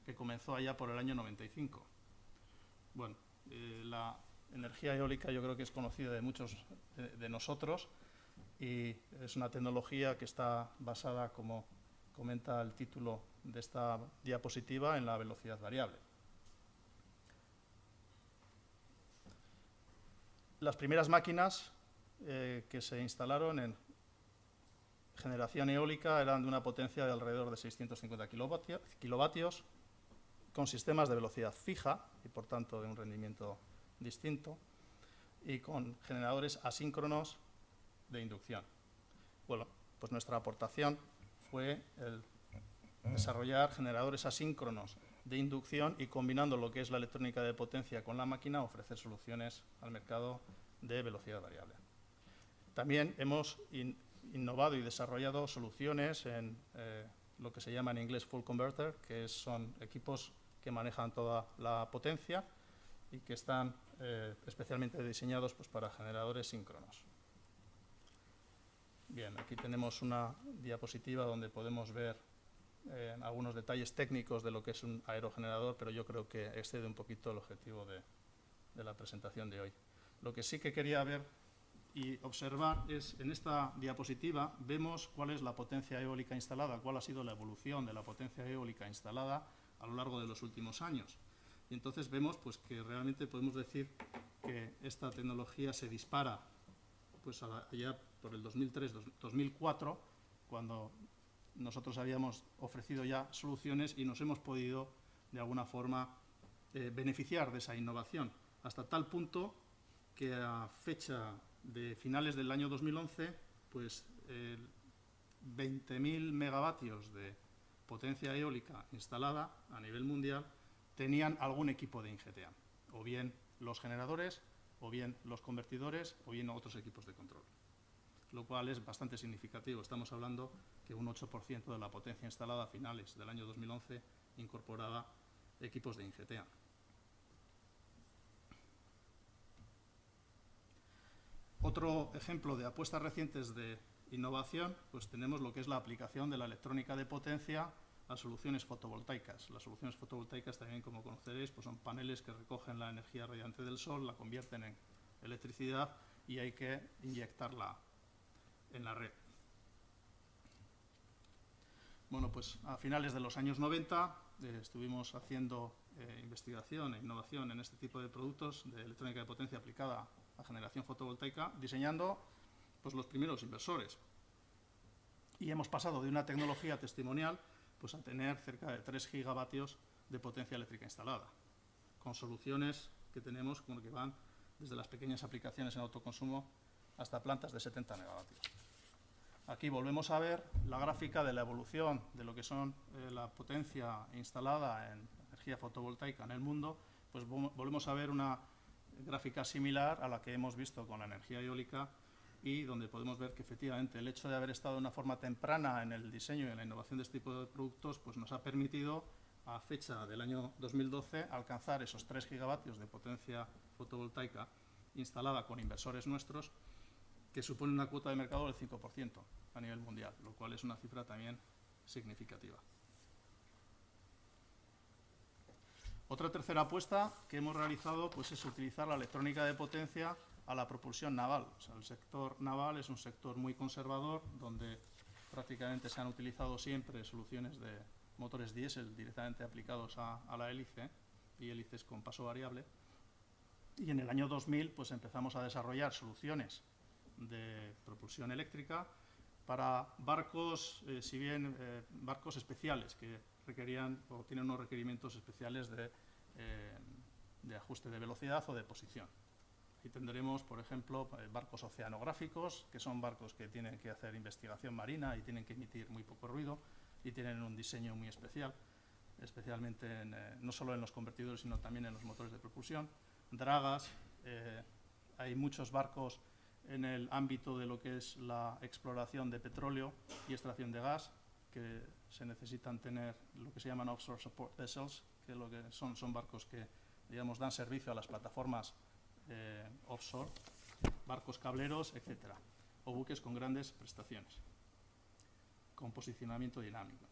que comenzó allá por el año 95. Bueno, la energía eólica yo creo que es conocida de muchos de nosotros y es una tecnología que está basada, como comenta el título de esta diapositiva, en la velocidad variable. Las primeras máquinas que se instalaron en generación eólica eran de una potencia de alrededor de 650 kilovatios, con sistemas de velocidad fija y por tanto de un rendimiento distinto, y con generadores asíncronos de inducción. Bueno, pues nuestra aportación fue el desarrollar generadores asíncronos de inducción y, combinando lo que es la electrónica de potencia con la máquina, ofrecer soluciones al mercado de velocidad variable. También hemos innovado y desarrollado soluciones en lo que se llama en inglés full converter, que son equipos que manejan toda la potencia y que están especialmente diseñados pues, para generadores síncronos. Bien, aquí tenemos una diapositiva donde podemos ver algunos detalles técnicos de lo que es un aerogenerador, pero yo creo que excede un poquito el objetivo de la presentación de hoy. Lo que sí que quería ver y observar es, en esta diapositiva, vemos cuál es la potencia eólica instalada, cuál ha sido la evolución de la potencia eólica instalada a lo largo de los últimos años. Y entonces vemos pues, que realmente podemos decir que esta tecnología se dispara pues, allá por el 2003-2004, cuando nosotros habíamos ofrecido ya soluciones y nos hemos podido, de alguna forma, beneficiar de esa innovación, hasta tal punto que a fecha de finales del año 2011, pues 20.000 megavatios de potencia eólica instalada a nivel mundial tenían algún equipo de INGTEAM, o bien los generadores, o bien los convertidores, o bien otros equipos de control, lo cual es bastante significativo. Estamos hablando que un 8% de la potencia instalada a finales del año 2011 incorporaba equipos de INGTEAM. Otro ejemplo de apuestas recientes de innovación, pues tenemos lo que es la aplicación de la electrónica de potencia a soluciones fotovoltaicas. Las soluciones fotovoltaicas también, como conoceréis, pues son paneles que recogen la energía radiante del sol, la convierten en electricidad y hay que inyectarla en la red. Bueno, pues a finales de los años 90 estuvimos haciendo investigación e innovación en este tipo de productos de electrónica de potencia aplicada a generación fotovoltaica, diseñando pues, los primeros inversores. Y hemos pasado de una tecnología testimonial pues, a tener cerca de 3 gigavatios de potencia eléctrica instalada, con soluciones que tenemos como que van desde las pequeñas aplicaciones en autoconsumo hasta plantas de 70 megavatios. Aquí volvemos a ver la gráfica de la evolución de lo que son la potencia instalada en energía fotovoltaica en el mundo, pues volvemos a ver una gráfica similar a la que hemos visto con la energía eólica, y donde podemos ver que efectivamente el hecho de haber estado de una forma temprana en el diseño y en la innovación de este tipo de productos pues nos ha permitido, a fecha del año 2012, alcanzar esos 3 gigavatios de potencia fotovoltaica instalada con inversores nuestros, que supone una cuota de mercado del 5% a nivel mundial, lo cual es una cifra también significativa. Otra tercera apuesta que hemos realizado pues, es utilizar la electrónica de potencia a la propulsión naval. O sea, el sector naval es un sector muy conservador, donde prácticamente se han utilizado siempre soluciones de motores diésel directamente aplicados a la hélice y hélices con paso variable. Y en el año 2000 pues, empezamos a desarrollar soluciones de propulsión eléctrica para barcos, si bien barcos especiales que requerían o tienen unos requerimientos especiales de ajuste de velocidad o de posición. Y tendremos, por ejemplo, barcos oceanográficos, que son barcos que tienen que hacer investigación marina y tienen que emitir muy poco ruido y tienen un diseño muy especial, especialmente no solo en los convertidores, sino también en los motores de propulsión. Dragas, hay muchos barcos en el ámbito de lo que es la exploración de petróleo y extracción de gas, que se necesitan tener lo que se llaman offshore support vessels, que lo que son barcos que, digamos, dan servicio a las plataformas offshore, barcos cableros, etcétera, o buques con grandes prestaciones, con posicionamiento dinámico.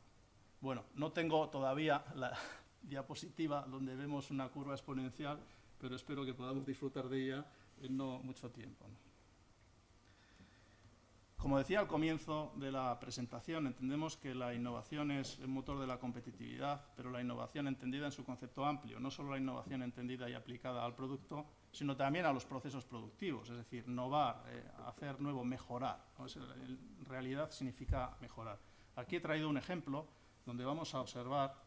Bueno, no tengo todavía la diapositiva donde vemos una curva exponencial, pero espero que podamos disfrutar de ella en no mucho tiempo, ¿no? Como decía al comienzo de la presentación, entendemos que la innovación es el motor de la competitividad, pero la innovación entendida en su concepto amplio, no solo la innovación entendida y aplicada al producto, sino también a los procesos productivos, es decir, innovar, hacer nuevo, mejorar, ¿no? En realidad significa mejorar. Aquí he traído un ejemplo donde vamos a observar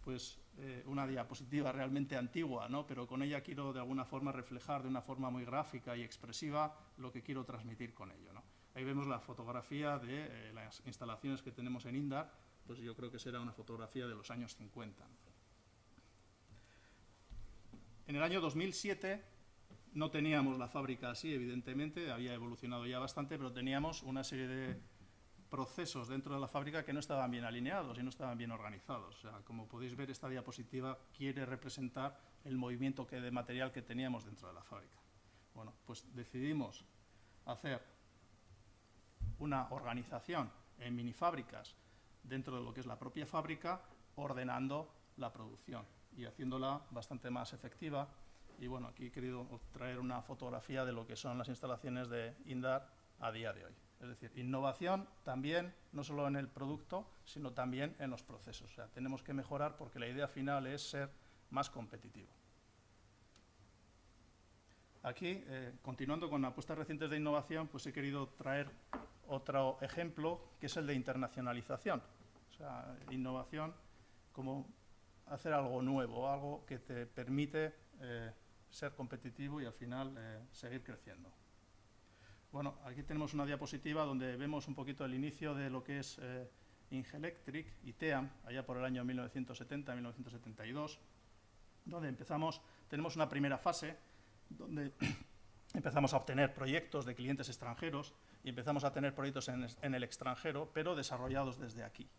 pues, una diapositiva realmente antigua, ¿no? Pero con ella quiero de alguna forma reflejar de una forma muy gráfica y expresiva lo que quiero transmitir con ello, ¿no? Ahí vemos la fotografía de las instalaciones que tenemos en Indar, pues yo creo que será una fotografía de los años 50. En el año 2007 no teníamos la fábrica así, evidentemente, había evolucionado ya bastante, pero teníamos una serie de procesos dentro de la fábrica que no estaban bien alineados y no estaban bien organizados. O sea, como podéis ver, esta diapositiva quiere representar el movimiento de material que teníamos dentro de la fábrica. Bueno, pues decidimos hacer una organización en minifábricas dentro de lo que es la propia fábrica, ordenando la producción y haciéndola bastante más efectiva. Y bueno, aquí he querido traer una fotografía de lo que son las instalaciones de Indar a día de hoy. Es decir, innovación también, no solo en el producto, sino también en los procesos. O sea, tenemos que mejorar porque la idea final es ser más competitivo. Aquí, continuando con apuestas recientes de innovación, pues he querido traer otro ejemplo, que es el de internacionalización. O sea, innovación como hacer algo nuevo, algo que te permite ser competitivo y al final seguir creciendo. Bueno, aquí tenemos una diapositiva donde vemos un poquito el inicio de lo que es Ingelectric y TEAM, allá por el año 1970-1972, donde tenemos una primera fase donde empezamos a obtener proyectos de clientes extranjeros y empezamos a tener proyectos en el extranjero, pero desarrollados desde aquí.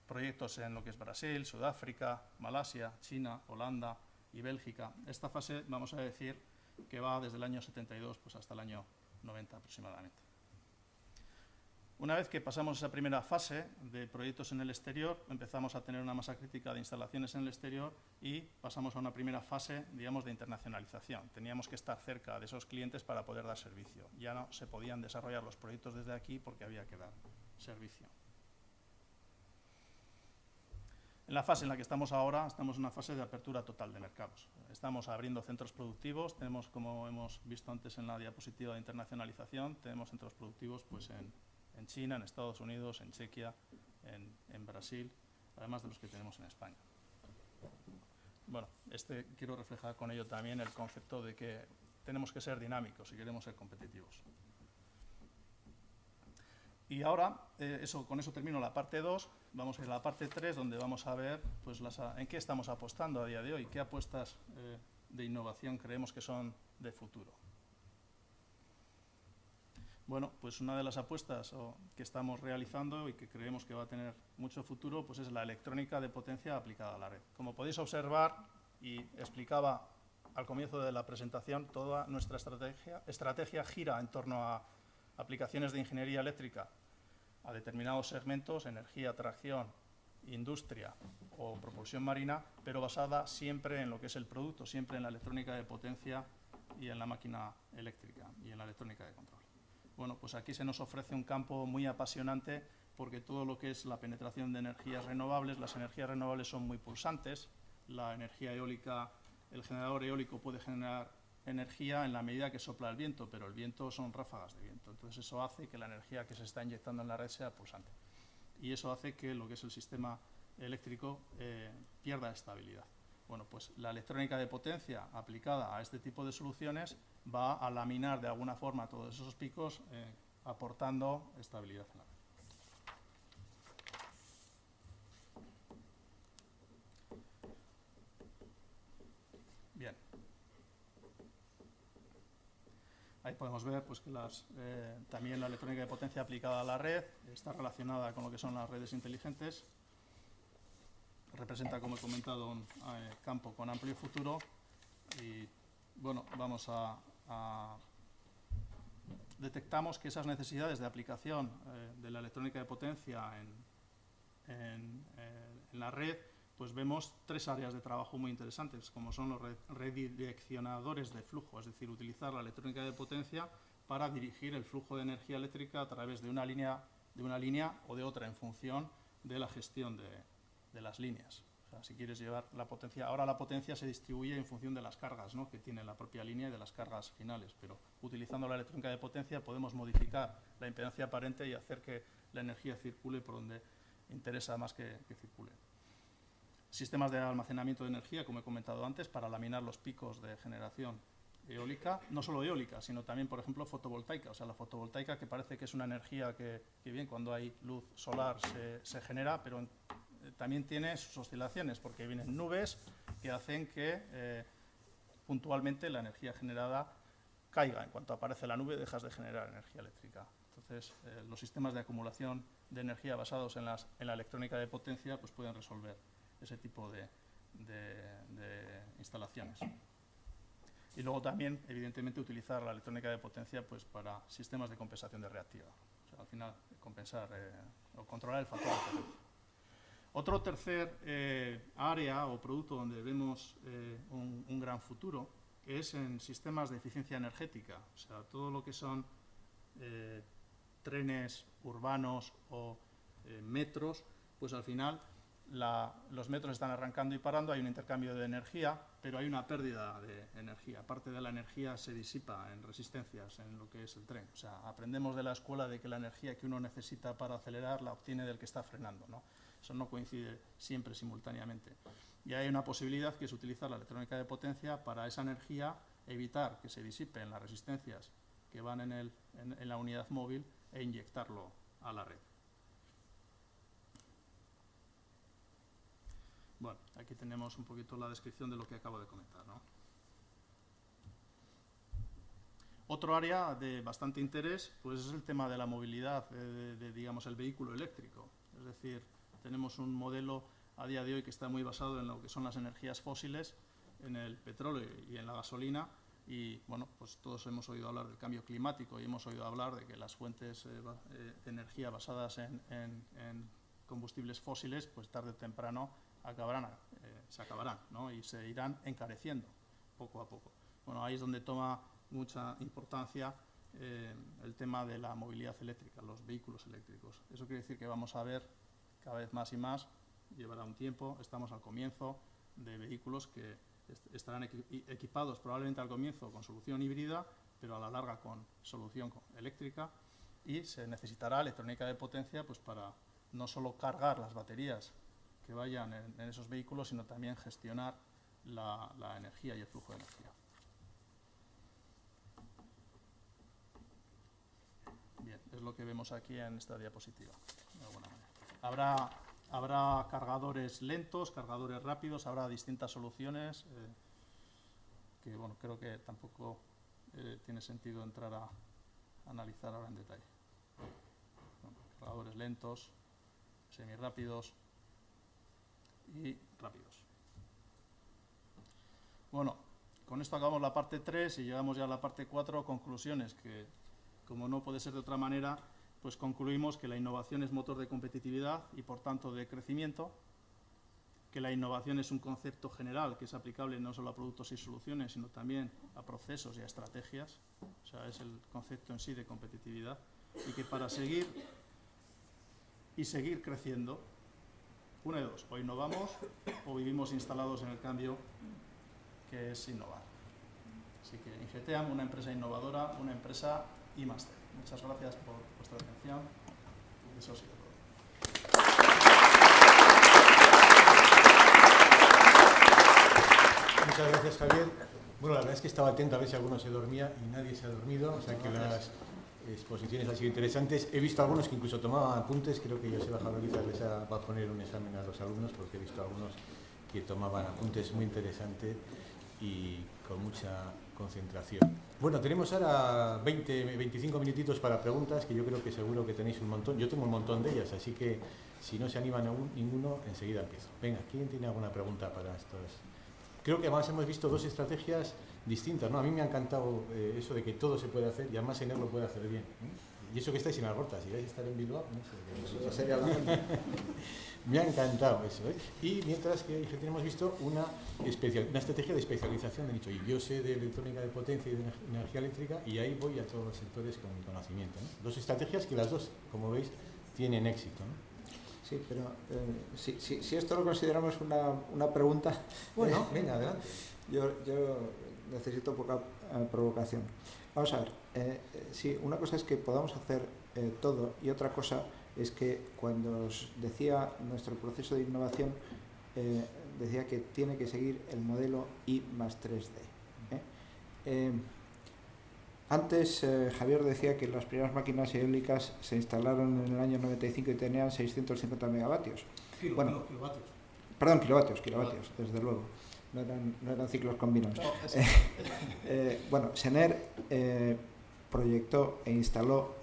Proyectos en lo que es Brasil, Sudáfrica, Malasia, China, Holanda y Bélgica. Esta fase, vamos a decir, que va desde el año 72 pues, hasta el año 90 aproximadamente. Una vez que pasamos esa primera fase de proyectos en el exterior, empezamos a tener una masa crítica de instalaciones en el exterior y pasamos a una primera fase, digamos, de internacionalización. Teníamos que estar cerca de esos clientes para poder dar servicio. Ya no se podían desarrollar los proyectos desde aquí porque había que dar servicio. En la fase en la que estamos ahora, estamos en una fase de apertura total de mercados. Estamos abriendo centros productivos, tenemos, como hemos visto antes en la diapositiva de internacionalización, tenemos centros productivos pues, en China, en Estados Unidos, en Chequia, en Brasil, además de los que tenemos en España. Bueno, quiero reflejar con ello también el concepto de que tenemos que ser dinámicos si queremos ser competitivos. Y ahora, con eso termino la parte 2. vamos a ir a la parte 3, donde vamos a ver pues, en qué estamos apostando a día de hoy, qué apuestas de innovación creemos que son de futuro. Bueno, pues una de las apuestas que estamos realizando y que creemos que va a tener mucho futuro pues es la electrónica de potencia aplicada a la red. Como podéis observar, y explicaba al comienzo de la presentación, toda nuestra estrategia gira en torno a aplicaciones de ingeniería eléctrica a determinados segmentos, energía, tracción, industria o propulsión marina, pero basada siempre en lo que es el producto, siempre en la electrónica de potencia y en la máquina eléctrica y en la electrónica de control. Bueno, pues aquí se nos ofrece un campo muy apasionante porque todo lo que es la penetración de energías renovables, las energías renovables son muy pulsantes, la energía eólica, el generador eólico puede generar energía en la medida que sopla el viento, pero el viento son ráfagas de viento, entonces eso hace que la energía que se está inyectando en la red sea pulsante y eso hace que lo que es el sistema eléctrico pierda estabilidad. Bueno, pues la electrónica de potencia aplicada a este tipo de soluciones va a laminar de alguna forma todos esos picos, aportando estabilidad en la red. Bien. Ahí podemos ver pues, que también la electrónica de potencia aplicada a la red está relacionada con lo que son las redes inteligentes. Representa, como he comentado, un campo con amplio futuro y bueno, detectamos que esas necesidades de aplicación de la electrónica de potencia en la red, pues vemos 3 áreas de trabajo muy interesantes, como son los redireccionadores de flujo, es decir, utilizar la electrónica de potencia para dirigir el flujo de energía eléctrica a través de una línea o de otra en función de la gestión de las líneas. O sea, si quieres llevar la potencia, ahora la potencia se distribuye en función de las cargas, ¿no?, que tiene la propia línea y de las cargas finales, pero utilizando la electrónica de potencia podemos modificar la impedancia aparente y hacer que la energía circule por donde interesa más que circule. Sistemas de almacenamiento de energía, como he comentado antes, para laminar los picos de generación eólica, no solo eólica, sino también, por ejemplo, fotovoltaica. O sea, la fotovoltaica, que parece que es una energía que bien, cuando hay luz solar se genera, pero también tiene sus oscilaciones, porque vienen nubes que hacen que puntualmente la energía generada caiga. En cuanto aparece la nube, dejas de generar energía eléctrica. Entonces, los sistemas de acumulación de energía basados en la electrónica de potencia pues pueden resolver ese tipo de instalaciones. Y luego también, evidentemente, utilizar la electrónica de potencia pues, para sistemas de compensación de reactiva. O sea, al final, compensar o controlar el factor de potencia. Otro tercer área o producto donde vemos un gran futuro es en sistemas de eficiencia energética. O sea, todo lo que son trenes urbanos o metros, pues al final los metros están arrancando y parando, hay un intercambio de energía, pero hay una pérdida de energía. Parte de la energía se disipa en resistencias en lo que es el tren. O sea, aprendemos de la escuela de que la energía que uno necesita para acelerar la obtiene del que está frenando, ¿no? Eso no coincide siempre simultáneamente. Y hay una posibilidad que es utilizar la electrónica de potencia para esa energía, evitar que se disipe en las resistencias que van en la unidad móvil e inyectarlo a la red. Bueno, aquí tenemos un poquito la descripción de lo que acabo de comentar, ¿no? Otro área de bastante interés pues es el tema de la movilidad, digamos, el vehículo eléctrico. Es decir, tenemos un modelo a día de hoy que está muy basado en lo que son las energías fósiles, en el petróleo y en la gasolina. Y bueno, pues todos hemos oído hablar del cambio climático y hemos oído hablar de que las fuentes de energía basadas en combustibles fósiles, pues tarde o temprano se acabarán, ¿no? Y se irán encareciendo poco a poco. Bueno, ahí es donde toma mucha importancia el tema de la movilidad eléctrica, los vehículos eléctricos. Eso quiere decir que vamos a ver cada vez más y más, llevará un tiempo, estamos al comienzo de vehículos que estarán equipados probablemente al comienzo con solución híbrida, pero a la larga con solución eléctrica, y se necesitará electrónica de potencia pues para no solo cargar las baterías que vayan en esos vehículos, sino también gestionar la energía y el flujo de energía. Bien, es lo que vemos aquí en esta diapositiva, de alguna manera. Habrá Habrá cargadores lentos, cargadores rápidos, habrá distintas soluciones que, bueno, creo que tampoco tiene sentido entrar a analizar ahora en detalle. Bueno, cargadores lentos, semirrápidos y rápidos. Bueno, con esto acabamos la parte 3 y llegamos ya a la parte 4, conclusiones, que como no puede ser de otra manera, pues concluimos que la innovación es motor de competitividad y por tanto de crecimiento, que la innovación es un concepto general que es aplicable no solo a productos y soluciones, sino también a procesos y a estrategias, o sea, es el concepto en sí de competitividad, y que para seguir creciendo, una de dos, o innovamos o vivimos instalados en el cambio, que es innovar. Así que Ingeteam, una empresa innovadora, una empresa I+D. Muchas gracias por vuestra atención. Eso ha sido todo. Muchas gracias, Javier. Bueno, la verdad es que estaba atento a ver si alguno se dormía y nadie se ha dormido, o sea que las exposiciones han sido interesantes. He visto algunos que incluso tomaban apuntes, creo que Joseba Jaloriza les va a poner un examen a los alumnos porque he visto algunos que tomaban apuntes, muy interesante y con mucha concentración. Bueno, tenemos ahora 25 minutitos para preguntas, que yo creo que seguro que tenéis un montón. Yo tengo un montón de ellas, así que si no se animan aún ninguno, enseguida empiezo. Venga, ¿quién tiene alguna pregunta para estos? Creo que además hemos visto dos estrategias distintas, ¿no? A mí me ha encantado eso de que todo se puede hacer y además Sener lo puede hacer bien. Y eso que estáis en Algorta, si vais a estar en Bilbao, no sé. Eso sería la Me ha encantado eso, ¿eh? Y mientras que hemos visto una estrategia de especialización de nicho. Y yo sé de electrónica de potencia y de energía eléctrica y ahí voy a todos los sectores con mi conocimiento, ¿no? Dos estrategias que las dos, como veis, tienen éxito, ¿no? Sí, pero si esto lo consideramos una pregunta... Bueno, venga, adelante. Yo necesito poca provocación. Vamos a ver, sí, una cosa es que podamos hacer todo y otra cosa es que cuando os decía nuestro proceso de innovación, decía que tiene que seguir el modelo I+3D. Antes Javier decía que las primeras máquinas eólicas se instalaron en el año 95 y tenían 650 megavatios. Kilovatios. Perdón, kilovatios, desde luego. No eran ciclos continuos. Bueno, Sener proyectó e instaló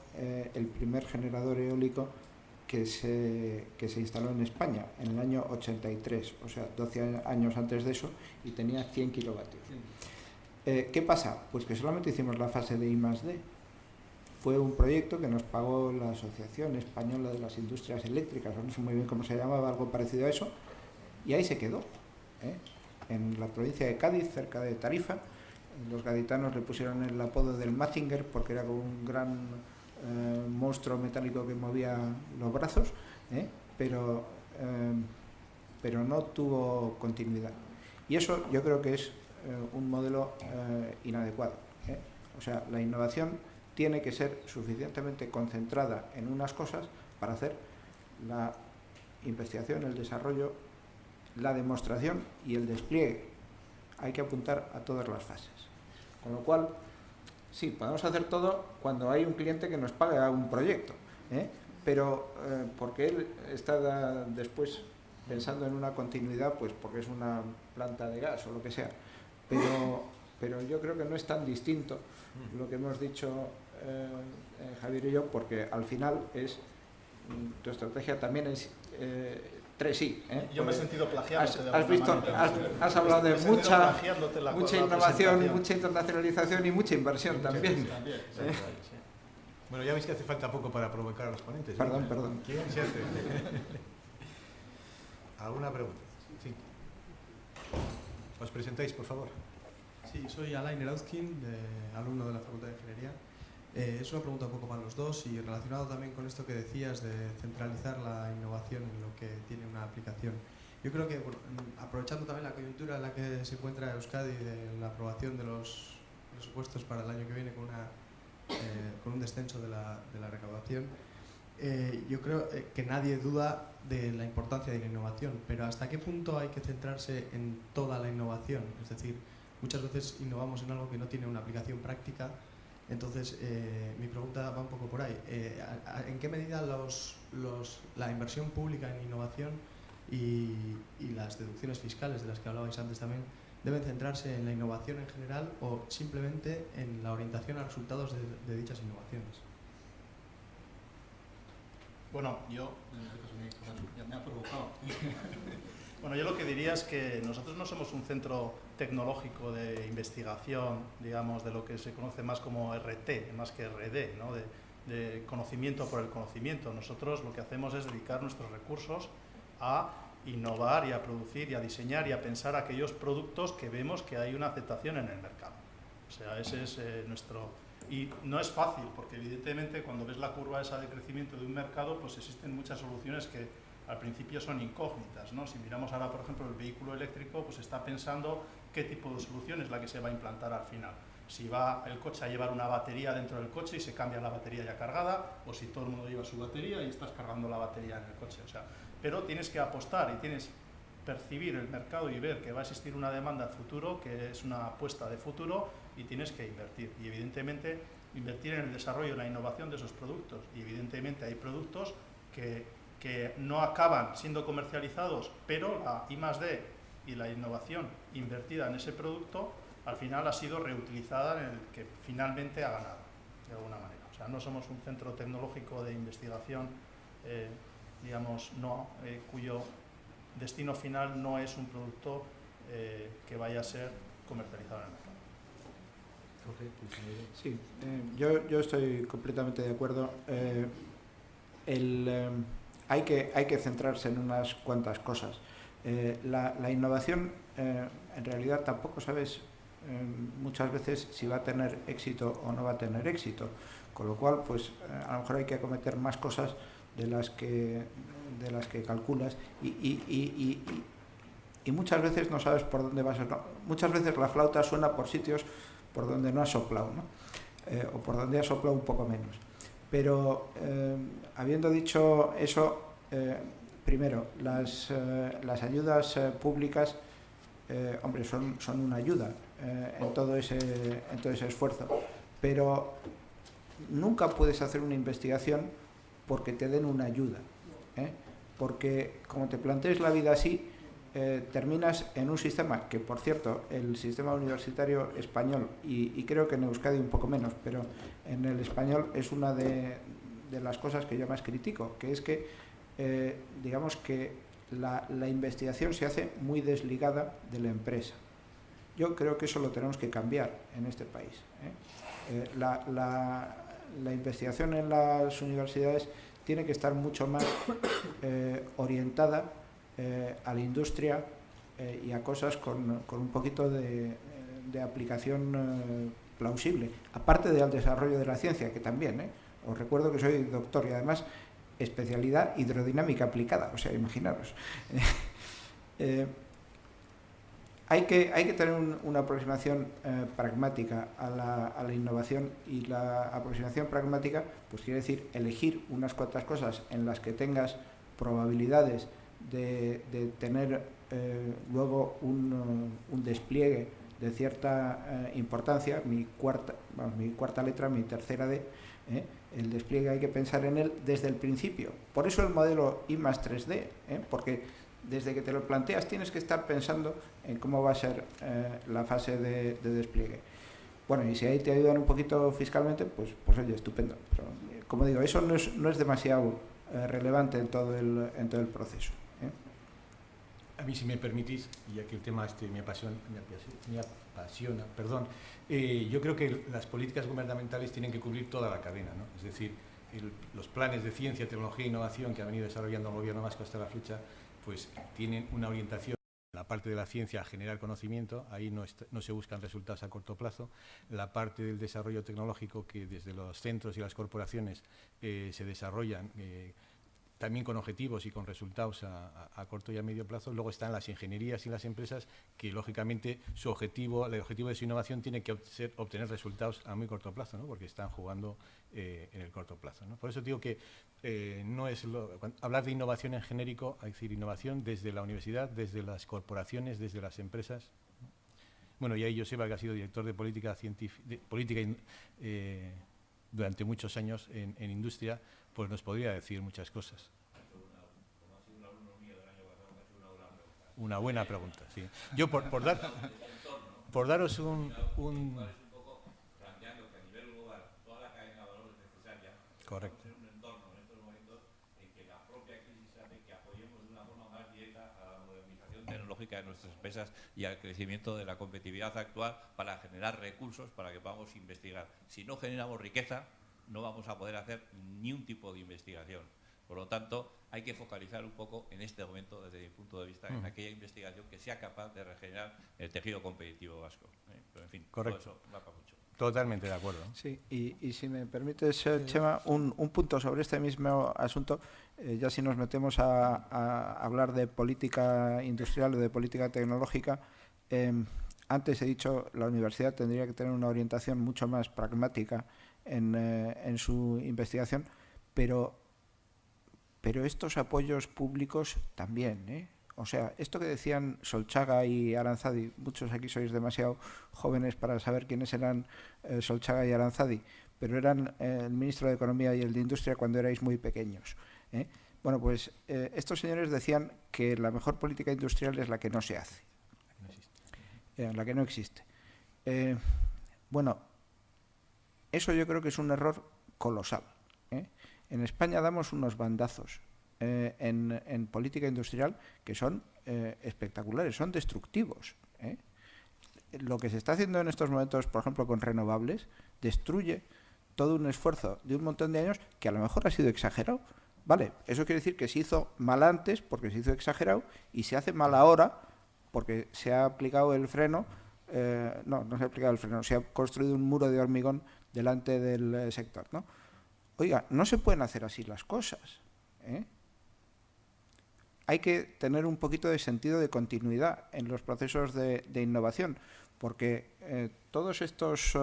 el primer generador eólico que se instaló en España en el año 83, o sea, 12 años antes de eso, y tenía 100 kilovatios. ¿Qué pasa? Pues que solamente hicimos la fase de I+D. Fue un proyecto que nos pagó la Asociación Española de las Industrias Eléctricas, no sé muy bien cómo se llamaba, algo parecido a eso, y ahí se quedó, en la provincia de Cádiz, cerca de Tarifa. Los gaditanos le pusieron el apodo del Mazinger porque era como un gran monstruo metálico que movía los brazos, pero no tuvo continuidad. Y eso yo creo que es un modelo inadecuado. O sea, la innovación tiene que ser suficientemente concentrada en unas cosas para hacer la investigación, el desarrollo, la demostración y el despliegue. Hay que apuntar a todas las fases. Con lo cual, sí, podemos hacer todo cuando hay un cliente que nos paga un proyecto, pero porque él está después pensando en una continuidad, pues porque es una planta de gas o lo que sea. Pero yo creo que no es tan distinto lo que hemos dicho Javier y yo, porque al final tu estrategia también es 3I. Yo me he sentido plagiado. Has hablado de mucha innovación, mucha internacionalización y mucha inversión también. Bueno, ya veis que hace falta poco para provocar a los ponentes. Perdón. ¿Quién se hace? ¿Alguna pregunta? Sí. ¿Os presentáis, por favor? Sí, soy Alain Erauzkin, alumno de la Facultad de Ingeniería. Es una pregunta un poco para los dos y relacionado también con esto que decías de centralizar la innovación en lo que tiene una aplicación. Yo creo que, bueno, aprovechando también la coyuntura en la que se encuentra Euskadi de la aprobación de los presupuestos para el año que viene con un descenso de la recaudación, yo creo que nadie duda de la importancia de la innovación, pero ¿hasta qué punto hay que centrarse en toda la innovación? Es decir, muchas veces innovamos en algo que no tiene una aplicación práctica Entonces, mi pregunta va un poco por ahí. ¿En qué medida la inversión pública en innovación y las deducciones fiscales de las que hablabais antes también deben centrarse en la innovación en general o simplemente en la orientación a resultados de dichas innovaciones? Bueno, ya me ha provocado. Bueno, yo lo que diría es que nosotros no somos un centro tecnológico de investigación, digamos, de lo que se conoce más como RT, más que RD, ¿no? de conocimiento por el conocimiento. Nosotros lo que hacemos es dedicar nuestros recursos a innovar y a producir y a diseñar y a pensar aquellos productos que vemos que hay una aceptación en el mercado. O sea, ese es nuestro... Y no es fácil, porque evidentemente cuando ves la curva esa de crecimiento de un mercado, pues existen muchas soluciones que al principio son incógnitas, ¿no? Si miramos ahora, por ejemplo, el vehículo eléctrico, pues está pensando qué tipo de solución es la que se va a implantar al final. Si va el coche a llevar una batería dentro del coche y se cambia la batería ya cargada, o si todo el mundo lleva su batería y estás cargando la batería en el coche. O sea, pero tienes que apostar y tienes que percibir el mercado y ver que va a existir una demanda futuro, que es una apuesta de futuro, y tienes que invertir. Y evidentemente invertir en el desarrollo y la innovación de esos productos. Y evidentemente hay productos que no acaban siendo comercializados, pero la I+D y la innovación invertida en ese producto al final ha sido reutilizada en el que finalmente ha ganado, de alguna manera. O sea, no somos un centro tecnológico de investigación, digamos, cuyo destino final no es un producto que vaya a ser comercializado en el mercado. Sí, yo estoy completamente de acuerdo. Hay que centrarse en unas cuantas cosas. La innovación, en realidad, tampoco sabes muchas veces si va a tener éxito o no va a tener éxito, con lo cual, pues a lo mejor hay que acometer más cosas de las que calculas y muchas veces no sabes por dónde vas. Muchas veces la flauta suena por sitios por donde no ha soplado, ¿no? O por donde ha soplado un poco menos. Pero habiendo dicho eso, primero, las ayudas públicas, hombre, son una ayuda en todo ese esfuerzo, pero nunca puedes hacer una investigación porque te den una ayuda, porque como te plantees la vida así, terminas en un sistema que, por cierto, el sistema universitario español, y creo que en Euskadi un poco menos, pero en el español es una de las cosas que yo más critico, que es que digamos que la investigación se hace muy desligada de la empresa. Yo creo que eso lo tenemos que cambiar en este país. La investigación en las universidades tiene que estar mucho más orientada a la industria y a cosas con un poquito de aplicación plausible, aparte del desarrollo de la ciencia, que también, os recuerdo que soy doctor y además especialidad hidrodinámica aplicada, o sea, imaginaros. Hay que tener una aproximación pragmática a la innovación, y la aproximación pragmática pues quiere decir elegir unas cuantas cosas en las que tengas probabilidades de tener luego un despliegue de cierta importancia. Mi cuarta letra, mi tercera D, el despliegue hay que pensar en él desde el principio. Por eso el modelo I+3D, porque desde que te lo planteas tienes que estar pensando en cómo va a ser la fase de despliegue. Bueno, y si ahí te ayudan un poquito fiscalmente, pues oye, estupendo. Pero, como digo, eso no es demasiado relevante en todo el proceso. A mí, si me permitís, y ya que el tema me apasiona, perdón, yo creo que las políticas gubernamentales tienen que cubrir toda la cadena, ¿no? Es decir, los planes de ciencia, tecnología e innovación que ha venido desarrollando el gobierno vasco hasta la fecha, pues tienen una orientación. La parte de la ciencia a generar conocimiento, ahí no se buscan resultados a corto plazo. La parte del desarrollo tecnológico, que desde los centros y las corporaciones se desarrollan también con objetivos y con resultados a corto y a medio plazo. Luego están las ingenierías y las empresas, que lógicamente el objetivo de su innovación tiene que ser obtener resultados a muy corto plazo, ¿no? Porque están jugando en el corto plazo, ¿no? Por eso digo que no es hablar de innovación en genérico, es decir, innovación desde la universidad, desde las corporaciones, desde las empresas. Bueno, y ahí Joseba, que ha sido director de política durante muchos años en industria, pues nos podría decir muchas cosas. Una buena pregunta, sí. Yo por daros un correcto. Tecnológica de nuestras empresas y al crecimiento de la competitividad actual para generar recursos para que podamos investigar. Si no generamos riqueza, no vamos a poder hacer ni un tipo de investigación. Por lo tanto, hay que focalizar un poco en este momento, desde mi punto de vista, en aquella investigación que sea capaz de regenerar el tejido competitivo vasco. Pero, en fin, correcto. Todo eso va para mucho. Totalmente de acuerdo. Sí, y si me permites, Chema, un punto sobre este mismo asunto, ya si nos metemos a hablar de política industrial o de política tecnológica, antes he dicho, la universidad tendría que tener una orientación mucho más pragmática en su investigación, pero estos apoyos públicos también, ¿eh? O sea, esto que decían Solchaga y Aranzadi, muchos aquí sois demasiado jóvenes para saber quiénes eran Solchaga y Aranzadi, pero eran el ministro de Economía y el de Industria cuando erais muy pequeños, ¿eh? Bueno, pues estos señores decían que la mejor política industrial es la que no se hace, la que no existe. Bueno, eso yo creo que es un error colosal, ¿eh? En España damos unos bandazos en política industrial que son espectaculares, son destructivos, ¿eh? Lo que se está haciendo en estos momentos, por ejemplo, con renovables, destruye todo un esfuerzo de un montón de años que a lo mejor ha sido exagerado. Vale, eso quiere decir que se hizo mal antes porque se hizo exagerado y se hace mal ahora porque se ha aplicado el freno. No se ha aplicado el freno, se ha construido un muro de hormigón delante del sector, ¿no? Oiga, no se pueden hacer así las cosas, ¿eh? Hay que tener un poquito de sentido de continuidad en los procesos de innovación, porque todos estos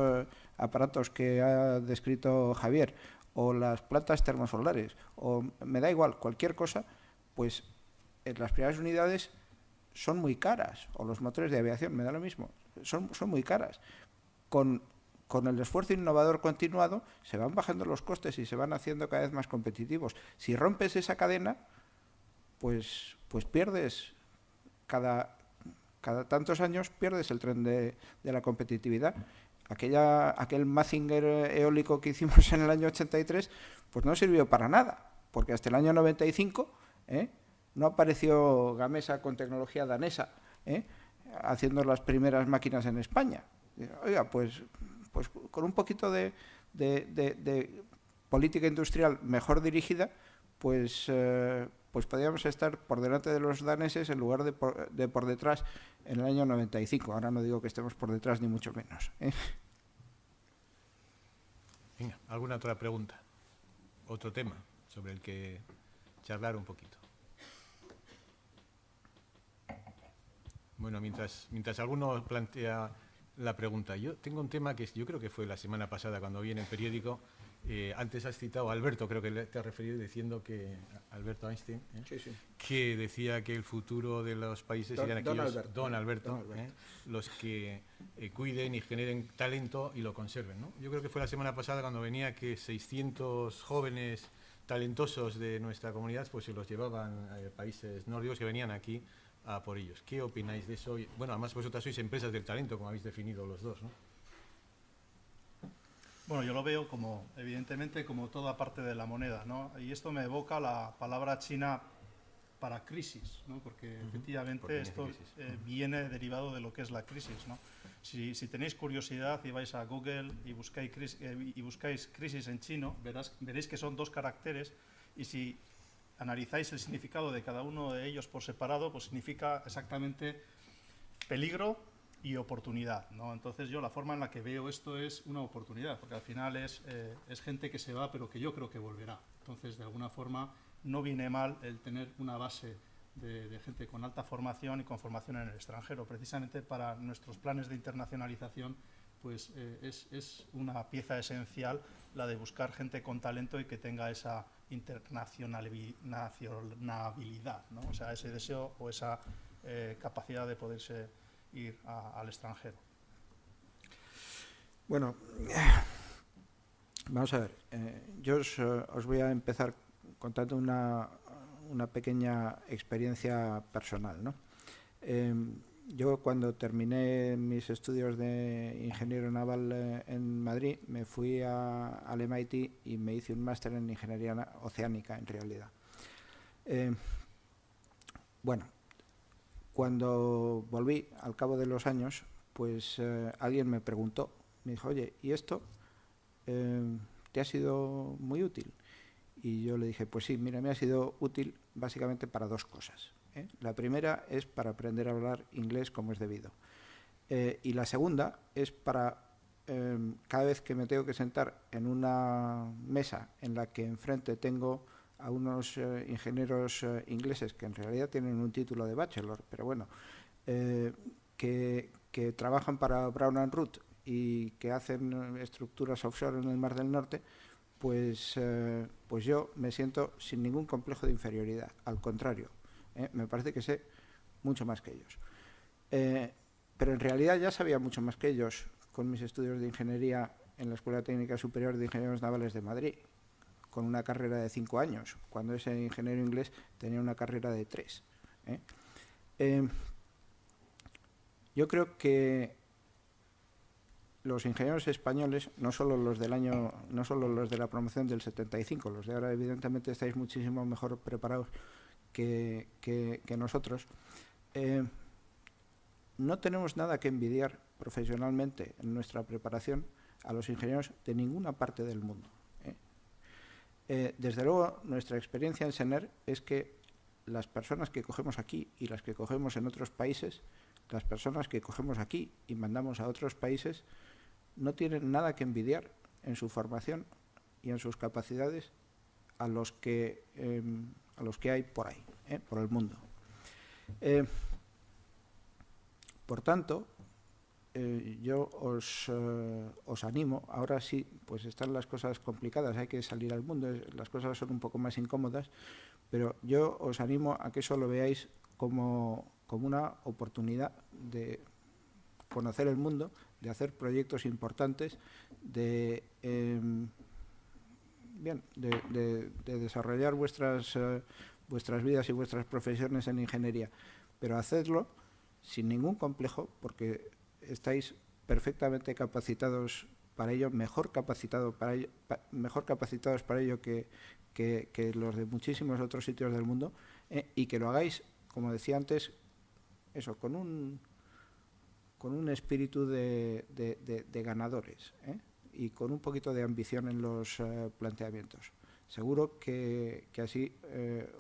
aparatos que ha descrito Javier, o las plantas termosolares, o me da igual, cualquier cosa, pues las primeras unidades son muy caras, o los motores de aviación, me da lo mismo, son muy caras. Con el esfuerzo innovador continuado se van bajando los costes y se van haciendo cada vez más competitivos. Si rompes esa cadena, pues pierdes, cada tantos años pierdes el tren de la competitividad. Aquel Mazinger eólico que hicimos en el año 83, pues no sirvió para nada, porque hasta el año 95 no apareció Gamesa con tecnología danesa haciendo las primeras máquinas en España. Oiga, pues con un poquito de política industrial mejor dirigida, pues podríamos estar por delante de los daneses en lugar de por detrás en el año 95. Ahora no digo que estemos por detrás ni mucho menos, ¿eh? Venga, ¿alguna otra pregunta? Otro tema sobre el que charlar un poquito. Bueno, mientras alguno plantea la pregunta, yo tengo un tema que yo creo que fue la semana pasada cuando vi en el periódico. Antes has citado a Alberto, creo que te has referido diciendo que Alberto Einstein, Sí. que decía que el futuro de los países serían aquellos, Don Alberto. Los que cuiden y generen talento y lo conserven, ¿no? Yo creo que fue la semana pasada cuando venía que 600 jóvenes talentosos de nuestra comunidad pues se los llevaban a países nórdicos que venían aquí a por ellos. ¿Qué opináis de eso? Bueno, además vosotras sois empresas del talento, como habéis definido los dos, ¿no? Bueno, yo lo veo como, evidentemente, como toda parte de la moneda, ¿no? Y esto me evoca la palabra china para crisis, ¿no? Porque efectivamente esto viene derivado de lo que es la crisis, ¿no? Si tenéis curiosidad y vais a Google y buscáis crisis en chino, veréis que son dos caracteres, y si analizáis el significado de cada uno de ellos por separado, pues significa exactamente peligro y oportunidad, ¿no? Entonces yo la forma en la que veo esto es una oportunidad, porque al final es gente que se va pero que yo creo que volverá. Entonces de alguna forma no viene mal el tener una base de gente con alta formación y con formación en el extranjero. Precisamente para nuestros planes de internacionalización pues es una pieza esencial la de buscar gente con talento y que tenga esa internacionalidad, ¿no? O sea, ese deseo o esa capacidad de poderse ir al extranjero. Bueno, vamos a ver. Yo os voy a empezar contando una pequeña experiencia personal, ¿no? Yo cuando terminé mis estudios de ingeniero naval en Madrid, me fui al MIT y me hice un máster en ingeniería oceánica, en realidad. Bueno, cuando volví, al cabo de los años, pues alguien me preguntó, me dijo, oye, ¿y esto te ha sido muy útil? Y yo le dije, pues sí, mira, me ha sido útil básicamente para dos cosas. La primera es para aprender a hablar inglés como es debido. Y la segunda es para, cada vez que me tengo que sentar en una mesa en la que enfrente tengo a unos ingenieros ingleses que en realidad tienen un título de bachelor, pero bueno, que trabajan para Brown & Root y que hacen estructuras offshore en el Mar del Norte, pues yo me siento sin ningún complejo de inferioridad, al contrario. Me parece que sé mucho más que ellos. Pero en realidad ya sabía mucho más que ellos con mis estudios de ingeniería en la Escuela Técnica Superior de Ingenieros Navales de Madrid, con una carrera de 5 años, cuando ese ingeniero inglés tenía una carrera de 3. Yo creo que los ingenieros españoles, no solo los de la promoción del 75, los de ahora evidentemente estáis muchísimo mejor preparados que nosotros, no tenemos nada que envidiar profesionalmente en nuestra preparación a los ingenieros de ninguna parte del mundo. Desde luego, nuestra experiencia en SENER es que las personas que cogemos aquí y las que cogemos en otros países, las personas que cogemos aquí y mandamos a otros países, no tienen nada que envidiar en su formación y en sus capacidades a los que hay por ahí, por el mundo. Por tanto, yo os animo, ahora sí, pues están las cosas complicadas, hay que salir al mundo, las cosas son un poco más incómodas, pero yo os animo a que eso lo veáis como una oportunidad de conocer el mundo, de hacer proyectos importantes, de desarrollar vuestras vidas y vuestras profesiones en ingeniería, pero hacedlo sin ningún complejo, porque estáis perfectamente capacitados para ello, mejor capacitados para ello que los de muchísimos otros sitios del mundo, y que lo hagáis, como decía antes, eso, con un espíritu de ganadores, y con un poquito de ambición en los planteamientos. Seguro que así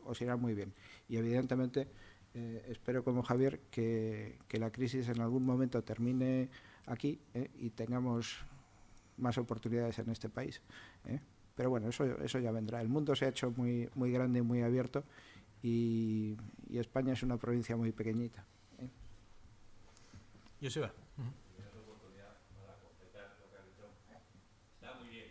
os irá muy bien. Y evidentemente espero, como Javier, que la crisis en algún momento termine aquí, y tengamos más oportunidades en este país. Pero bueno, eso ya vendrá. El mundo se ha hecho muy, muy grande y muy abierto, y España es una provincia muy pequeñita. Joseba. Está muy bien